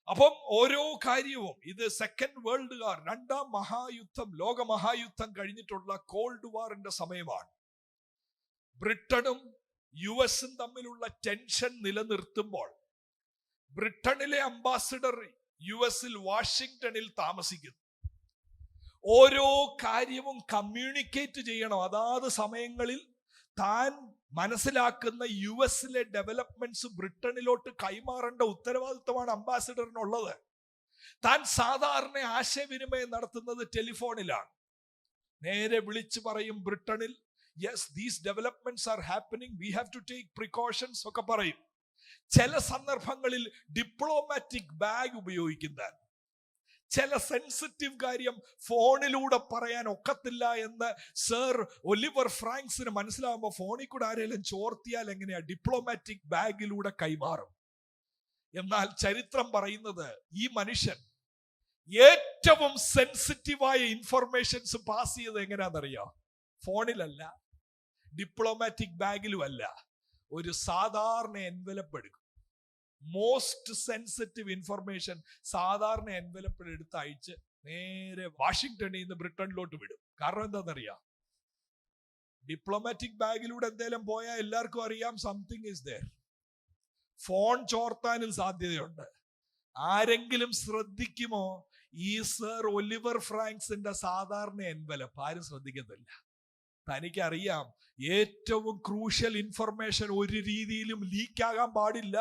S1: അപ്പം ഓരോ കാര്യവും, ഇത് സെക്കൻഡ് വേൾഡ് വാർ, 2ാം മഹായുദ്ധം, ലോകമഹായുദ്ധം കഴിഞ്ഞിട്ടുള്ള കോൾഡ് വാറിന്റെ സമയമാണ്. ബ്രിട്ടനും US തമ്മിലുള്ള ടെൻഷൻ നിലനിർത്തുമ്പോൾ ബ്രിട്ടനിലെ അംബാസിഡർ US വാഷിംഗ്ടണിൽ താമസിക്കുന്നു. ഓരോ കാര്യവും കമ്മ്യൂണിക്കേറ്റ് ചെയ്യണം. അതാത് സമയങ്ങളിൽ താൻ മനസ്സിലാക്കുന്ന US ഡെവലപ്മെന്റ്സ് ബ്രിട്ടനിലോട്ട് കൈമാറേണ്ട ഉത്തരവാദിത്വമാണ് അംബാസിഡറിനുള്ളത്. താൻ സാധാരണ ആശയവിനിമയം നടത്തുന്നത് ടെലിഫോണിലാണ്. നേരെ വിളിച്ചു പറയും ബ്രിട്ടനിൽ, yes, these developments are happening, we have to take precautions ഒക്കെ പറയും. ചില സന്ദർഭങ്ങളിൽ ഡിപ്ലോമാറ്റിക് ബാഗ് ഉപയോഗിക്കുന്ന, ചില സെൻസിറ്റീവ് കാര്യം ഫോണിലൂടെ പറയാൻ ഒക്കത്തില്ല എന്ന് സർ ഒലിവർ ഫ്രാങ്ക്സിന് മനസ്സിലാകുമ്പോൾ ഫോണിൽ കൂടെ ആരെങ്കിലും ചോർത്തിയാൽ എങ്ങനെയാ? ഡിപ്ലോമാറ്റിക് ബാഗിലൂടെ കൈമാറും. എന്നാൽ ചരിത്രം പറയുന്നത് ഈ മനുഷ്യൻ ഏറ്റവും സെൻസിറ്റീവായ ഇൻഫർമേഷൻസ് പാസ് ചെയ്ത് എങ്ങനെയാണെന്നറിയാം? ഫോണിലല്ല, ഡിപ്ലോമാറ്റിക് ബാഗിലും അല്ല, ഒരു സാധാരണ എൻവലപ്പ് എടുക്കും. മോസ്റ്റ് സെൻസിറ്റീവ് ഇൻഫർമേഷൻ സാധാരണ എൻവലപ്പിൽ എടുത്ത് അയച്ച് നേരെ വാഷിംഗ്ടണിൽ നിന്ന് ബ്രിട്ടനിലോട്ട് വിടും. കാരണം എന്താണെന്നറിയാം? ഡിപ്ലോമാറ്റിക് ബാഗിലൂടെ എന്തെങ്കിലും പോയാൽ എല്ലാവർക്കും അറിയാം സംതിങ് ഈസ് ദേർ. ഫോൺ ചോർത്താനും സാധ്യതയുണ്ട്. ആരെങ്കിലും ശ്രദ്ധിക്കുമോ? ഈ സർ ഒലിവർ ഫ്രാങ്ക്സിന്റെ സാധാരണ എൻവലപ്പ് ആരും ശ്രദ്ധിക്കത്തില്ല. തനിക്കറിയാം ഏറ്റവും ക്രൂഷ്യൽ ഇൻഫർമേഷൻ ഒരു രീതിയിലും ലീക്കാകാൻ പാടില്ല.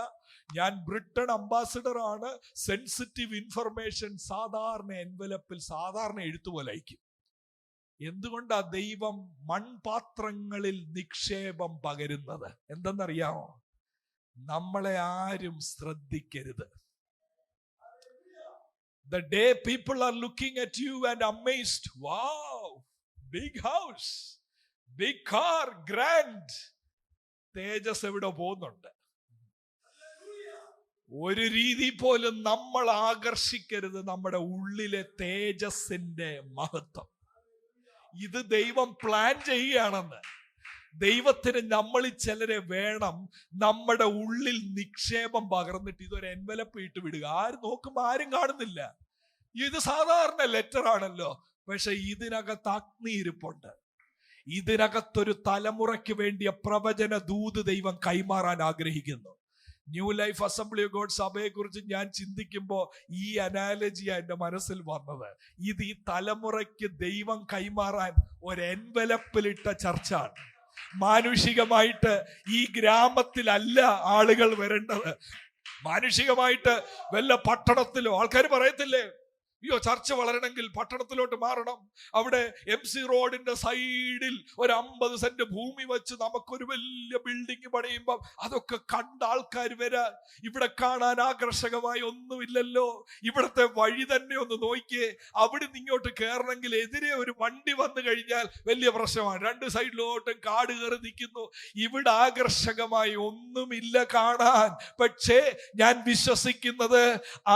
S1: ഞാൻ ബ്രിട്ടൻ അംബാസിഡർ ആണ്, സെൻസിറ്റീവ് ഇൻഫർമേഷൻ സാധാരണ എൻവലപ്പിൽ സാധാരണ എഴുത്തുപോലെ അയക്കും. എന്തുകൊണ്ടാ ദൈവം മൺപാത്രങ്ങളിൽ നിക്ഷേപം പകരുന്നത്? എന്തെന്നറിയാമോ? നമ്മളെ ആരും ശ്രദ്ധിക്കരുത്. The day people are looking at you and amazed, wow, big house, big car, grand. തേജസ് എവിടെ പോകുന്നുണ്ട്? ഒരു രീതി പോലും നമ്മൾ ആകർഷിക്കരുത് നമ്മുടെ ഉള്ളിലെ തേജസ്സിന്റെ മഹത്വം. ഇത് ദൈവം പ്ലാൻ ചെയ്യുകയാണെന്ന്. ദൈവത്തിന് നമ്മളിൽ ചിലരെ വേണം നമ്മുടെ ഉള്ളിൽ നിക്ഷേപം പകർന്നിട്ട് ഇതൊരു എൻവലപ്പ് ഇട്ട് വിടുക. ആരും നോക്കുമ്പോ ആരും കാണുന്നില്ല. ഇത് സാധാരണ ലെറ്റർ ആണല്ലോ, പക്ഷെ ഇതിനകത്ത് അഗ്നി ഇരിപ്പുണ്ട്. ഇതിനകത്തൊരു തലമുറയ്ക്ക് വേണ്ടിയ പ്രവചന ദൂത് ദൈവം കൈമാറാൻ ആഗ്രഹിക്കുന്നു. New life assembly of God സഭയെ കുറിച്ച് ഞാൻ ചിന്തിക്കുമ്പോൾ ഈ അനാലജിയാ എന്റെ മനസ്സിൽ വന്നത്. ഇത് ഈ തലമുറയ്ക്ക് ദൈവം കൈമാറാൻ ഒരു എൻവലപ്പിലിട്ട ചർച്ചാണ്. മാനുഷികമായിട്ട് ഈ ഗ്രാമത്തിലല്ല ആളുകൾ വരേണ്ടത്. മാനുഷികമായിട്ട് വല്ല പട്ടണത്തിലോ ആൾക്കാർ പറയത്തില്ലേ, അയ്യോ ചർച്ച വളരണമെങ്കിൽ പട്ടണത്തിലോട്ട് മാറണം, അവിടെ MC റോഡിന്റെ സൈഡിൽ ഒരു 50 സെന്റ് ഭൂമി വെച്ച് നമുക്കൊരു വലിയ ബിൽഡിംഗ് പണിയുമ്പോൾ അതൊക്കെ കണ്ട ആൾക്കാർ വരാൻ. ഇവിടെ കാണാൻ ആകർഷകമായി ഒന്നുമില്ലല്ലോ. ഇവിടത്തെ വഴി തന്നെ ഒന്ന് നോക്കിയേ. അവിടെ നിന്ന് ഇങ്ങോട്ട് കയറണമെങ്കിൽ എതിരെ ഒരു വണ്ടി വന്നു കഴിഞ്ഞാൽ വലിയ പ്രശ്നമാണ്. 2 സൈഡിലോട്ടും കാട് കയറി നിൽക്കുന്നു. ഇവിടെ ആകർഷകമായി ഒന്നുമില്ല കാണാൻ. പക്ഷേ ഞാൻ വിശ്വസിക്കുന്നത്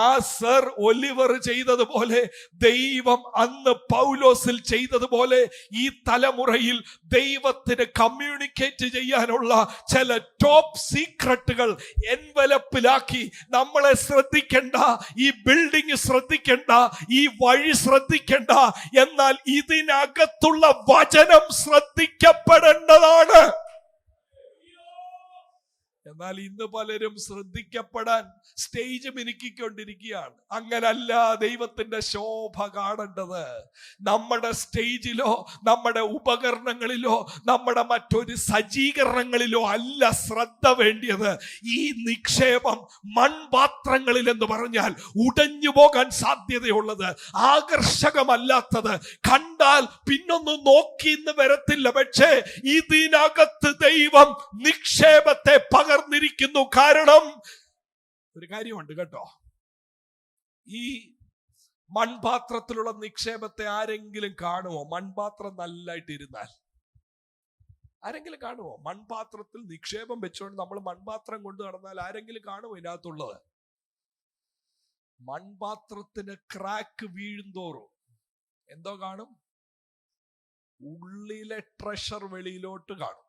S1: ആ സർ ഒലിവർ ചെയ്തതുപോലെ പോലെ ദൈവം അന്ന് പൗലോസിൽ ചെയ്തതുപോലെ ഈ തലമുറയിൽ ദൈവത്തിന് കമ്മ്യൂണിക്കേറ്റ് ചെയ്യാനുള്ള ചില ടോപ്പ് സീക്രട്ടുകൾ എൻവലപ്പിലാക്കി നമ്മളെ ശ്രദ്ധിക്കേണ്ട, ഈ ബിൽഡിംഗ് ശ്രദ്ധിക്കേണ്ട, ഈ വഴി ശ്രദ്ധിക്കേണ്ട, എന്നാൽ ഇതിനകത്തുള്ള വചനം ശ്രദ്ധിക്കപ്പെടേണ്ടതാണ്. എന്നാൽ ഇന്ന് പലരും ശ്രദ്ധിക്കപ്പെടാൻ സ്റ്റേജ് മിനുക്കിക്കൊണ്ടിരിക്കുകയാണ്. അങ്ങനല്ല ദൈവത്തിന്റെ ശോഭ കാണേണ്ടത്. നമ്മുടെ സ്റ്റേജിലോ നമ്മുടെ ഉപകരണങ്ങളിലോ നമ്മുടെ മറ്റൊരു സജ്ജീകരണങ്ങളിലോ അല്ല ശ്രദ്ധ വേണ്ടിയത്. ഈ നിക്ഷേപം മൺപാത്രങ്ങളിൽ എന്ന് പറഞ്ഞാൽ ഉടഞ്ഞു പോകാൻ സാധ്യതയുള്ളത്, ആകർഷകമല്ലാത്തത്, കണ്ടാൽ പിന്നൊന്നും നോക്കിന്ന് വരത്തില്ല. പക്ഷേ ഇതിനകത്ത് ദൈവം നിക്ഷേപത്തെ പകർന്നിരിക്കുന്നു. കാരണം ഒരു കാര്യമുണ്ട് കേട്ടോ, ഈ മൺപാത്രത്തിലുള്ള നിക്ഷേപത്തെ ആരെങ്കിലും കാണുമോ? മൺപാത്രം നല്ലതായിട്ട് ഇരുന്നാൽ ആരെങ്കിലും കാണുമോ? മൺപാത്രത്തിൽ നിക്ഷേപം വെച്ചുകൊണ്ട് നമ്മൾ മൺപാത്രം കൊണ്ട് നടന്നാൽ ആരെങ്കിലും കാണുമോ ഇതിനകത്തുള്ളത്? മൺപാത്രത്തിന് ക്രാക്ക് വീഴുന്തോറും എന്തോ കാണും? ഉള്ളിലെ ട്രഷർ വെളിയിലോട്ട് കാണും.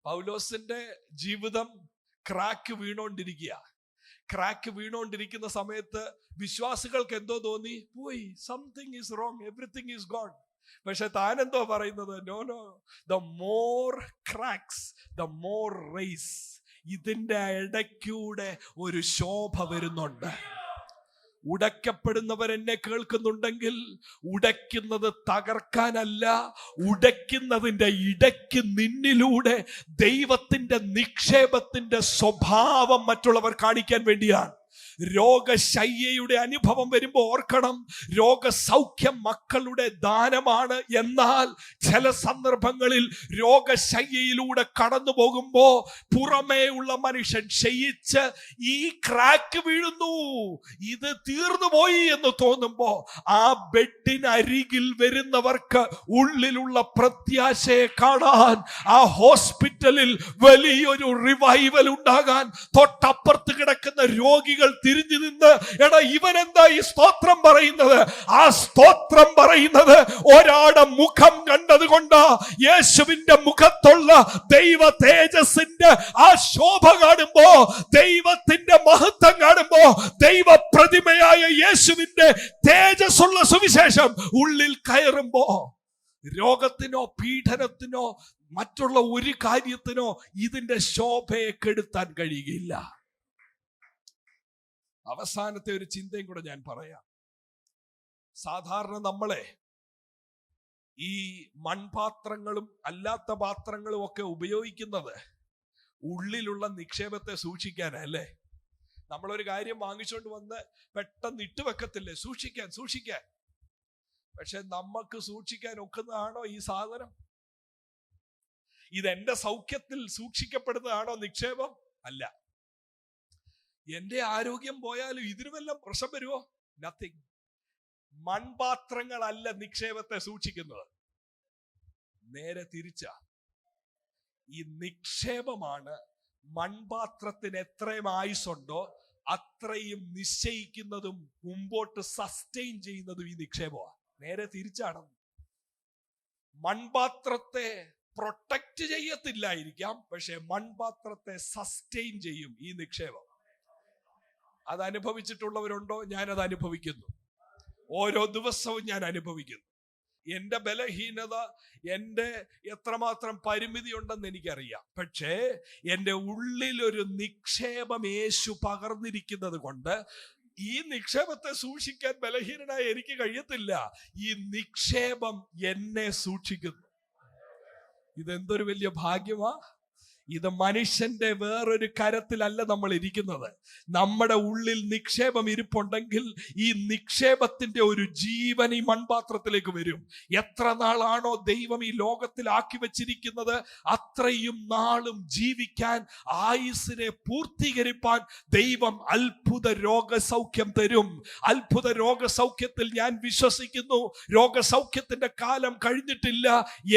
S1: പൗലോസിന്റെ ജീവിതം ക്രാക്ക് വീണോണ്ടിരിക്കുന്ന സമയത്ത് വിശ്വാസികൾക്ക് എന്തോ തോന്നി, പോയി, something is wrong, everything is gone. പക്ഷെ താൻ എന്തോ പറയുന്നത്, no, the more cracks the more rays. ഇതിന്റെ ഇടയ്ക്കൂടെ ഒരു ശോഭ വരുന്നുണ്ട്. ഉടയ്ക്കപ്പെടുന്നവർ എന്നെ കേൾക്കുന്നുണ്ടെങ്കിൽ ഉടയ്ക്കുന്നത് തകർക്കാനല്ല, ഉടയ്ക്കുന്നതിന്റെ ഇടയ്ക്ക് നിന്നിലൂടെ ദൈവത്തിന്റെ നിക്ഷേപത്തിന്റെ സ്വഭാവം മറ്റുള്ളവർ കാണിക്കാൻ വേണ്ടിയാണ്. രോഗശയ്യയുടെ അനുഭവം വരുമ്പോൾ ഓർക്കണം, രോഗസൗഖ്യം മക്കളുടെ ദാനമാണ്. എന്നാൽ ചില സന്ദർഭങ്ങളിൽ രോഗശയ്യയിലൂടെ കടന്നു പോകുമ്പോ പുറമേ ഉള്ള മനുഷ്യൻ ക്ഷയിച്ച് ഈ ക്രാക്ക് വീഴുന്നു, ഇത് തീർന്നുപോയി എന്ന് തോന്നുമ്പോ ആ ബെഡിനരികിൽ വരുന്നവർക്ക് ഉള്ളിലുള്ള പ്രത്യാശയെ കാണാൻ, ആ ഹോസ്പിറ്റലിൽ വലിയൊരു റിവൈവൽ ഉണ്ടാകാൻ, തൊട്ടപ്പുറത്ത് കിടക്കുന്ന രോഗികൾ തിരിഞ്ഞു നിന്ന്, എടാ ഇവൻ എന്താ ഈ സ്തോത്രം പറയുന്നത്? ആ സ്തോത്രം പറയുന്നത് ഒരാളുടെ മുഖം കണ്ടത് കൊണ്ടാ. യേശുവിന്റെ മുഖത്തുള്ള ദൈവ തേജസ്സിന്റെ ആ ശോഭ കാണുമ്പോ, ദൈവത്തിന്റെ മഹത്വം കാണുമ്പോ, ദൈവ പ്രതിമയായ യേശുവിന്റെ തേജസ്സുള്ള സുവിശേഷം ഉള്ളിൽ കയറുമ്പോ രോഗത്തിനോ പീഡനത്തിനോ മറ്റുള്ള ഒരു കാര്യത്തിനോ ഇതിന്റെ ശോഭയെ കെടുത്താൻ കഴിയുകയില്ല. അവസാനത്തെ ഒരു ചിന്തയും കൂടെ ഞാൻ പറയാം. സാധാരണ നമ്മളെ ഈ മൺപാത്രങ്ങളും അല്ലാത്ത പാത്രങ്ങളും ഒക്കെ ഉപയോഗിക്കുന്നത് ഉള്ളിലുള്ള നിക്ഷേപത്തെ സൂക്ഷിക്കാനല്ലേ. നമ്മളൊരു കാര്യം വാങ്ങിച്ചുകൊണ്ട് വന്ന് പെട്ടെന്ന് ഇട്ടുവെക്കത്തില്ലേ, സൂക്ഷിക്കാൻ. പക്ഷെ നമുക്ക് സൂക്ഷിക്കാൻ ഒക്കുന്നതാണോ ഈ സാധനം? ഇതെന്റെ സൗഖ്യത്തിൽ സൂക്ഷിക്കപ്പെടുന്നതാണോ നിക്ഷേപം? അല്ല. എന്റെ ആരോഗ്യം പോയാലും ഇതിന് വല്ല പ്രശ്നം വരുമോ? നത്തിങ്. മൺപാത്രങ്ങളല്ല നിക്ഷേപത്തെ സൂക്ഷിക്കുന്നത്, നേരെ തിരിച്ചാ. ഈ നിക്ഷേപമാണ് മൺപാത്രത്തിന് എത്രയും ആയുസുണ്ടോ അത്രയും നിശ്ചയിക്കുന്നതും മുമ്പോട്ട് സസ്റ്റെയിൻ ചെയ്യുന്നതും ഈ നിക്ഷേപമാണ്. നേരെ തിരിച്ചാണ്. മൺപാത്രത്തെ പ്രൊട്ടക്റ്റ് ചെയ്യത്തില്ലായിരിക്കാം, പക്ഷെ മൺപാത്രത്തെ സസ്റ്റെയിൻ ചെയ്യും ഈ നിക്ഷേപം. അത് അനുഭവിച്ചിട്ടുള്ളവരുണ്ടോ? ഞാനത് അനുഭവിക്കുന്നു. ഓരോ ദിവസവും ഞാൻ അനുഭവിക്കുന്നു. എന്റെ ബലഹീനത, എന്റെ എത്രമാത്രം പരിമിതി ഉണ്ടെന്ന് എനിക്കറിയാം. പക്ഷേ എന്റെ ഉള്ളിലൊരു നിക്ഷേപം യേശു പകർന്നിരിക്കുന്നത് കൊണ്ട് ഈ നിക്ഷേപത്തെ സൂക്ഷിക്കാൻ ബലഹീനനായി എനിക്ക് കഴിയത്തില്ല. ഈ നിക്ഷേപം എന്നെ സൂക്ഷിക്കുന്നു. ഇതെന്തൊരു വലിയ ഭാഗ്യമാ! ഇത് മനുഷ്യന്റെ വേറൊരു കരത്തിലല്ല നമ്മൾ ഇരിക്കുന്നത്. നമ്മുടെ ഉള്ളിൽ നിക്ഷേപം ഇരിപ്പുണ്ടെങ്കിൽ ഈ നിക്ഷേപത്തിന്റെ ഒരു ജീവൻ ഈ മൺപാത്രത്തിലേക്ക് വരും. എത്ര നാളാണോ ദൈവം ഈ ലോകത്തിൽ ആക്കി വെച്ചിരിക്കുന്നത് അത്രയും നാളും ജീവിക്കാൻ, ആയുസ്സിനെ പൂർത്തീകരിപ്പാൻ ദൈവം അത്ഭുത രോഗസൗഖ്യം തരും. അത്ഭുത രോഗസൗഖ്യത്തിൽ ഞാൻ വിശ്വസിക്കുന്നു. രോഗസൗഖ്യത്തിന്റെ കാലം കഴിഞ്ഞിട്ടില്ല.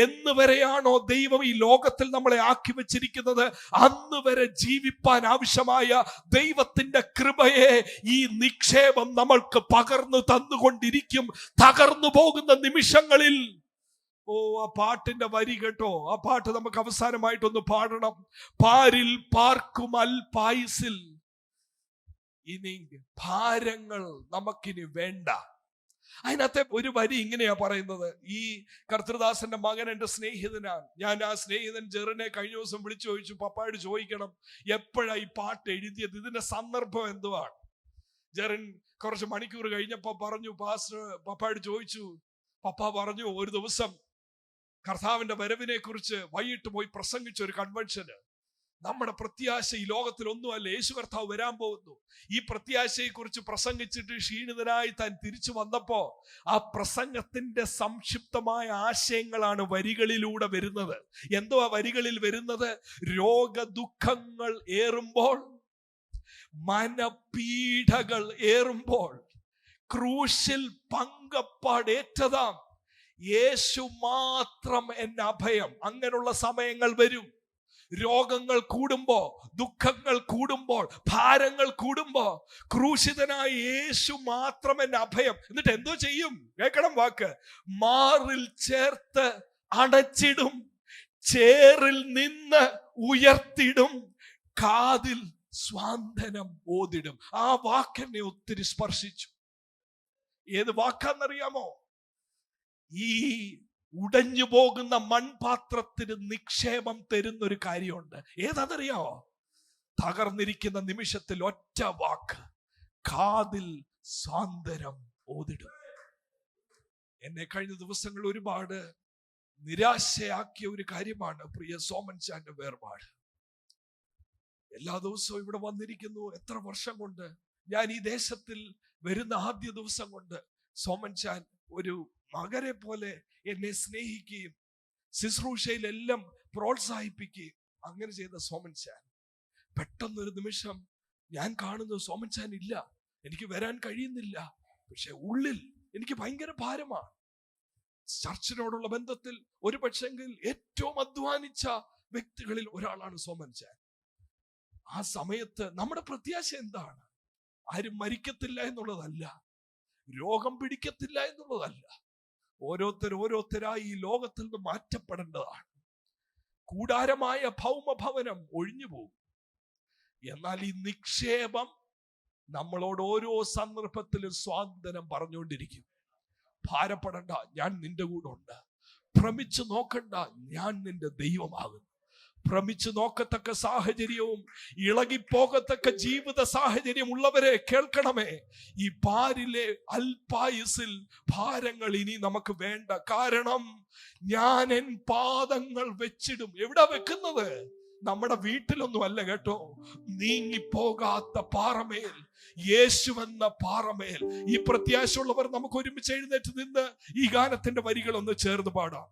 S1: എന്ന് വരെയാണോ ദൈവം ഈ ലോകത്തിൽ നമ്മളെ ആക്കി വെച്ചിരിക്കുന്നത് പറഞ്ഞിരിക്കുന്നത്, അന്ന് വരെ ജീവിപ്പാൻ ആവശ്യമായ ദൈവത്തിന്റെ കൃപയെ ഈ നിക്ഷേപം നമ്മൾക്ക് പകർന്നു തന്നുകൊണ്ടിരിക്കും. തകർന്നു പോകുന്ന നിമിഷങ്ങളിൽ ആ പാട്ടിന്റെ വരി കേട്ടോ, ആ പാട്ട് നമുക്ക് അവസാനമായിട്ടൊന്ന് പാടണം. പാരിൽ പാർക്കും അൽപായുസിൽ ഇനി ഭാരങ്ങൾ നമുക്കിനി വേണ്ട. അതിനകത്തെ ഒരു വരി ഇങ്ങനെയാ പറയുന്നത്. ഈ കർത്തൃദാസന്റെ മകൻ എന്റെ സ്നേഹിതനാണ്. ഞാൻ ആ സ്നേഹിതൻ ജെറിനെ കഴിഞ്ഞ ദിവസം വിളിച്ചു ചോദിച്ചു, പപ്പായോട് ചോദിക്കണം എപ്പോഴാ ഈ പാട്ട് എഴുതിയത്, ഇതിന്റെ സന്ദർഭം എന്തുവാണ്. ജെറിൻ കുറച്ച് മണിക്കൂർ കഴിഞ്ഞപ്പോ പറഞ്ഞു, പാസ്റ്റർ പപ്പായോട് ചോദിച്ചു. പപ്പ പറഞ്ഞു, ഒരു ദിവസം കർത്താവിന്റെ വരവിനെ കുറിച്ച് വൈകിട്ട് പോയി പ്രസംഗിച്ച ഒരു കൺവെൻഷന്. നമ്മുടെ പ്രത്യാശ ഈ ലോകത്തിൽ ഒന്നുമല്ല, യേശു കർത്താവ് വരാൻ പോകുന്നു. ഈ പ്രത്യാശയെ കുറിച്ച് പ്രസംഗിച്ചിട്ട് ക്ഷീണിതനായി താൻ തിരിച്ചു വന്നപ്പോ ആ പ്രസംഗത്തിന്റെ സംക്ഷിപ്തമായ ആശയങ്ങളാണ് വരികളിലൂടെ വരുന്നത്. എന്തുവാ വരികളിൽ വരുന്നത്? രോഗദുഃഖങ്ങൾ ഏറുമ്പോൾ, മനപീഡകൾ ഏറുമ്പോൾ, ക്രൂശിൽ പങ്കപ്പാടേറ്റതാം യേശു മാത്രം എന്നെ അഭയം. അങ്ങനെയുള്ള സമയങ്ങൾ വരും. രോഗങ്ങൾ കൂടുമ്പോ, ദുഃഖങ്ങൾ കൂടുമ്പോൾ, ഭാരങ്ങൾ കൂടുമ്പോ, ക്രൂശിതനായ യേശു മാത്രം എന്നെ അഭയം. എന്നിട്ട് എന്തോ ചെയ്യും? കേൾക്കണം വാക്ക്. മാറിൽ ചേർത്ത് അടച്ചിടും, ചേറിൽ നിന്ന് ഉയർത്തിടും, കാതിൽ സ്വാന്തനം ഓതിടും. ആ വാക്കെന്നെ ഒത്തിരി സ്പർശിച്ചു. ഏത് വാക്കാന്നറിയാമോ? ഈ ഉടഞ്ഞു പോകുന്ന മൺപാത്രത്തിന് നിക്ഷേപം തരുന്നൊരു കാര്യമുണ്ട്. ഏതാണെന്നറിയാമോ? തകർന്നിരിക്കുന്ന നിമിഷത്തിൽ ഒറ്റ വാക്ക്, കാതിൽ സാന്ത്വനം ഓതിടും. എന്നെ കഴിഞ്ഞ ദിവസങ്ങൾ ഒരുപാട് നിരാശയാക്കിയ ഒരു കാര്യമാണ് പ്രിയ സോമൻ ചാന്റെ വേർപാട്. എല്ലാ ദിവസവും ഇവിടെ വന്നിരിക്കുന്നു. എത്ര വർഷം കൊണ്ട് ഞാൻ ഈ ദേശത്തിൽ വരുന്ന ആദ്യ ദിവസം കൊണ്ട് സോമൻ ചാൻ ഒരു മകനെ പോലെ എന്നെ സ്നേഹിക്കുകയും ശുശ്രൂഷയിലെല്ലാം പ്രോത്സാഹിപ്പിക്കുകയും അങ്ങനെ ചെയ്ത സോമൻ ചാൻ പെട്ടെന്നൊരു നിമിഷം ഞാൻ കാണുന്നു സോമൻ ചാൻ ഇല്ല. എനിക്ക് വരാൻ കഴിയുന്നില്ല. പക്ഷെ ഉള്ളിൽ എനിക്ക് ഭയങ്കര ഭാരമാണ്. ചർച്ചിനോടുള്ള ബന്ധത്തിൽ ഒരു പക്ഷെങ്കിൽ ഏറ്റവും അധ്വാനിച്ച വ്യക്തികളിൽ ഒരാളാണ് സോമൻ ചാൻ. ആ സമയത്ത് നമ്മുടെ പ്രത്യാശ എന്താണ്? ആരും മരിക്കത്തില്ല എന്നുള്ളതല്ല, രോഗം പിടിക്കത്തില്ല എന്നുള്ളതല്ല. ഓരോരുത്തരായി ഈ ലോകത്തിൽ നിന്ന് മാറ്റപ്പെടേണ്ടതാണ്. കൂടാരമായ ഭൗമഭവനം ഒഴിഞ്ഞു പോകും. എന്നാൽ ഈ നിക്ഷേപം നമ്മളോട് ഓരോ സന്ദർഭത്തിലും സ്വാതന്ത്ര്യം പറഞ്ഞുകൊണ്ടിരിക്കും. ഭാരപ്പെടണ്ട, ഞാൻ നിന്റെ കൂടെ ഉണ്ട്. ഭ്രമിച്ചു നോക്കണ്ട, ഞാൻ നിന്റെ ദൈവമാകുന്നു. ഭ്രമിച്ചു നോക്കത്തക്ക സാഹചര്യവും ഇളകിപ്പോകത്തക്ക ജീവിത സാഹചര്യം ഉള്ളവരെ കേൾക്കണമേ. ഈ പാരിലെ അൽപായുസിൽ ഭാരങ്ങൾ ഇനി നമുക്ക് വേണ്ട. കാരണം ഞാൻ എൻ പാദങ്ങൾ വെച്ചിടും. എവിടെ വെക്കുന്നത്? നമ്മുടെ വീട്ടിലൊന്നും അല്ല കേട്ടോ. നീങ്ങിപ്പോകാത്ത പാറമേൽ, യേശുവെന്ന പാറമേൽ. ഈ പ്രത്യാശയുള്ളവർ നമുക്ക് ഒരുമിച്ച് എഴുന്നേറ്റ് നിന്ന് ഈ ഗാനത്തിന്റെ വരികൾ ഒന്ന് ചേർന്ന് പാടാം.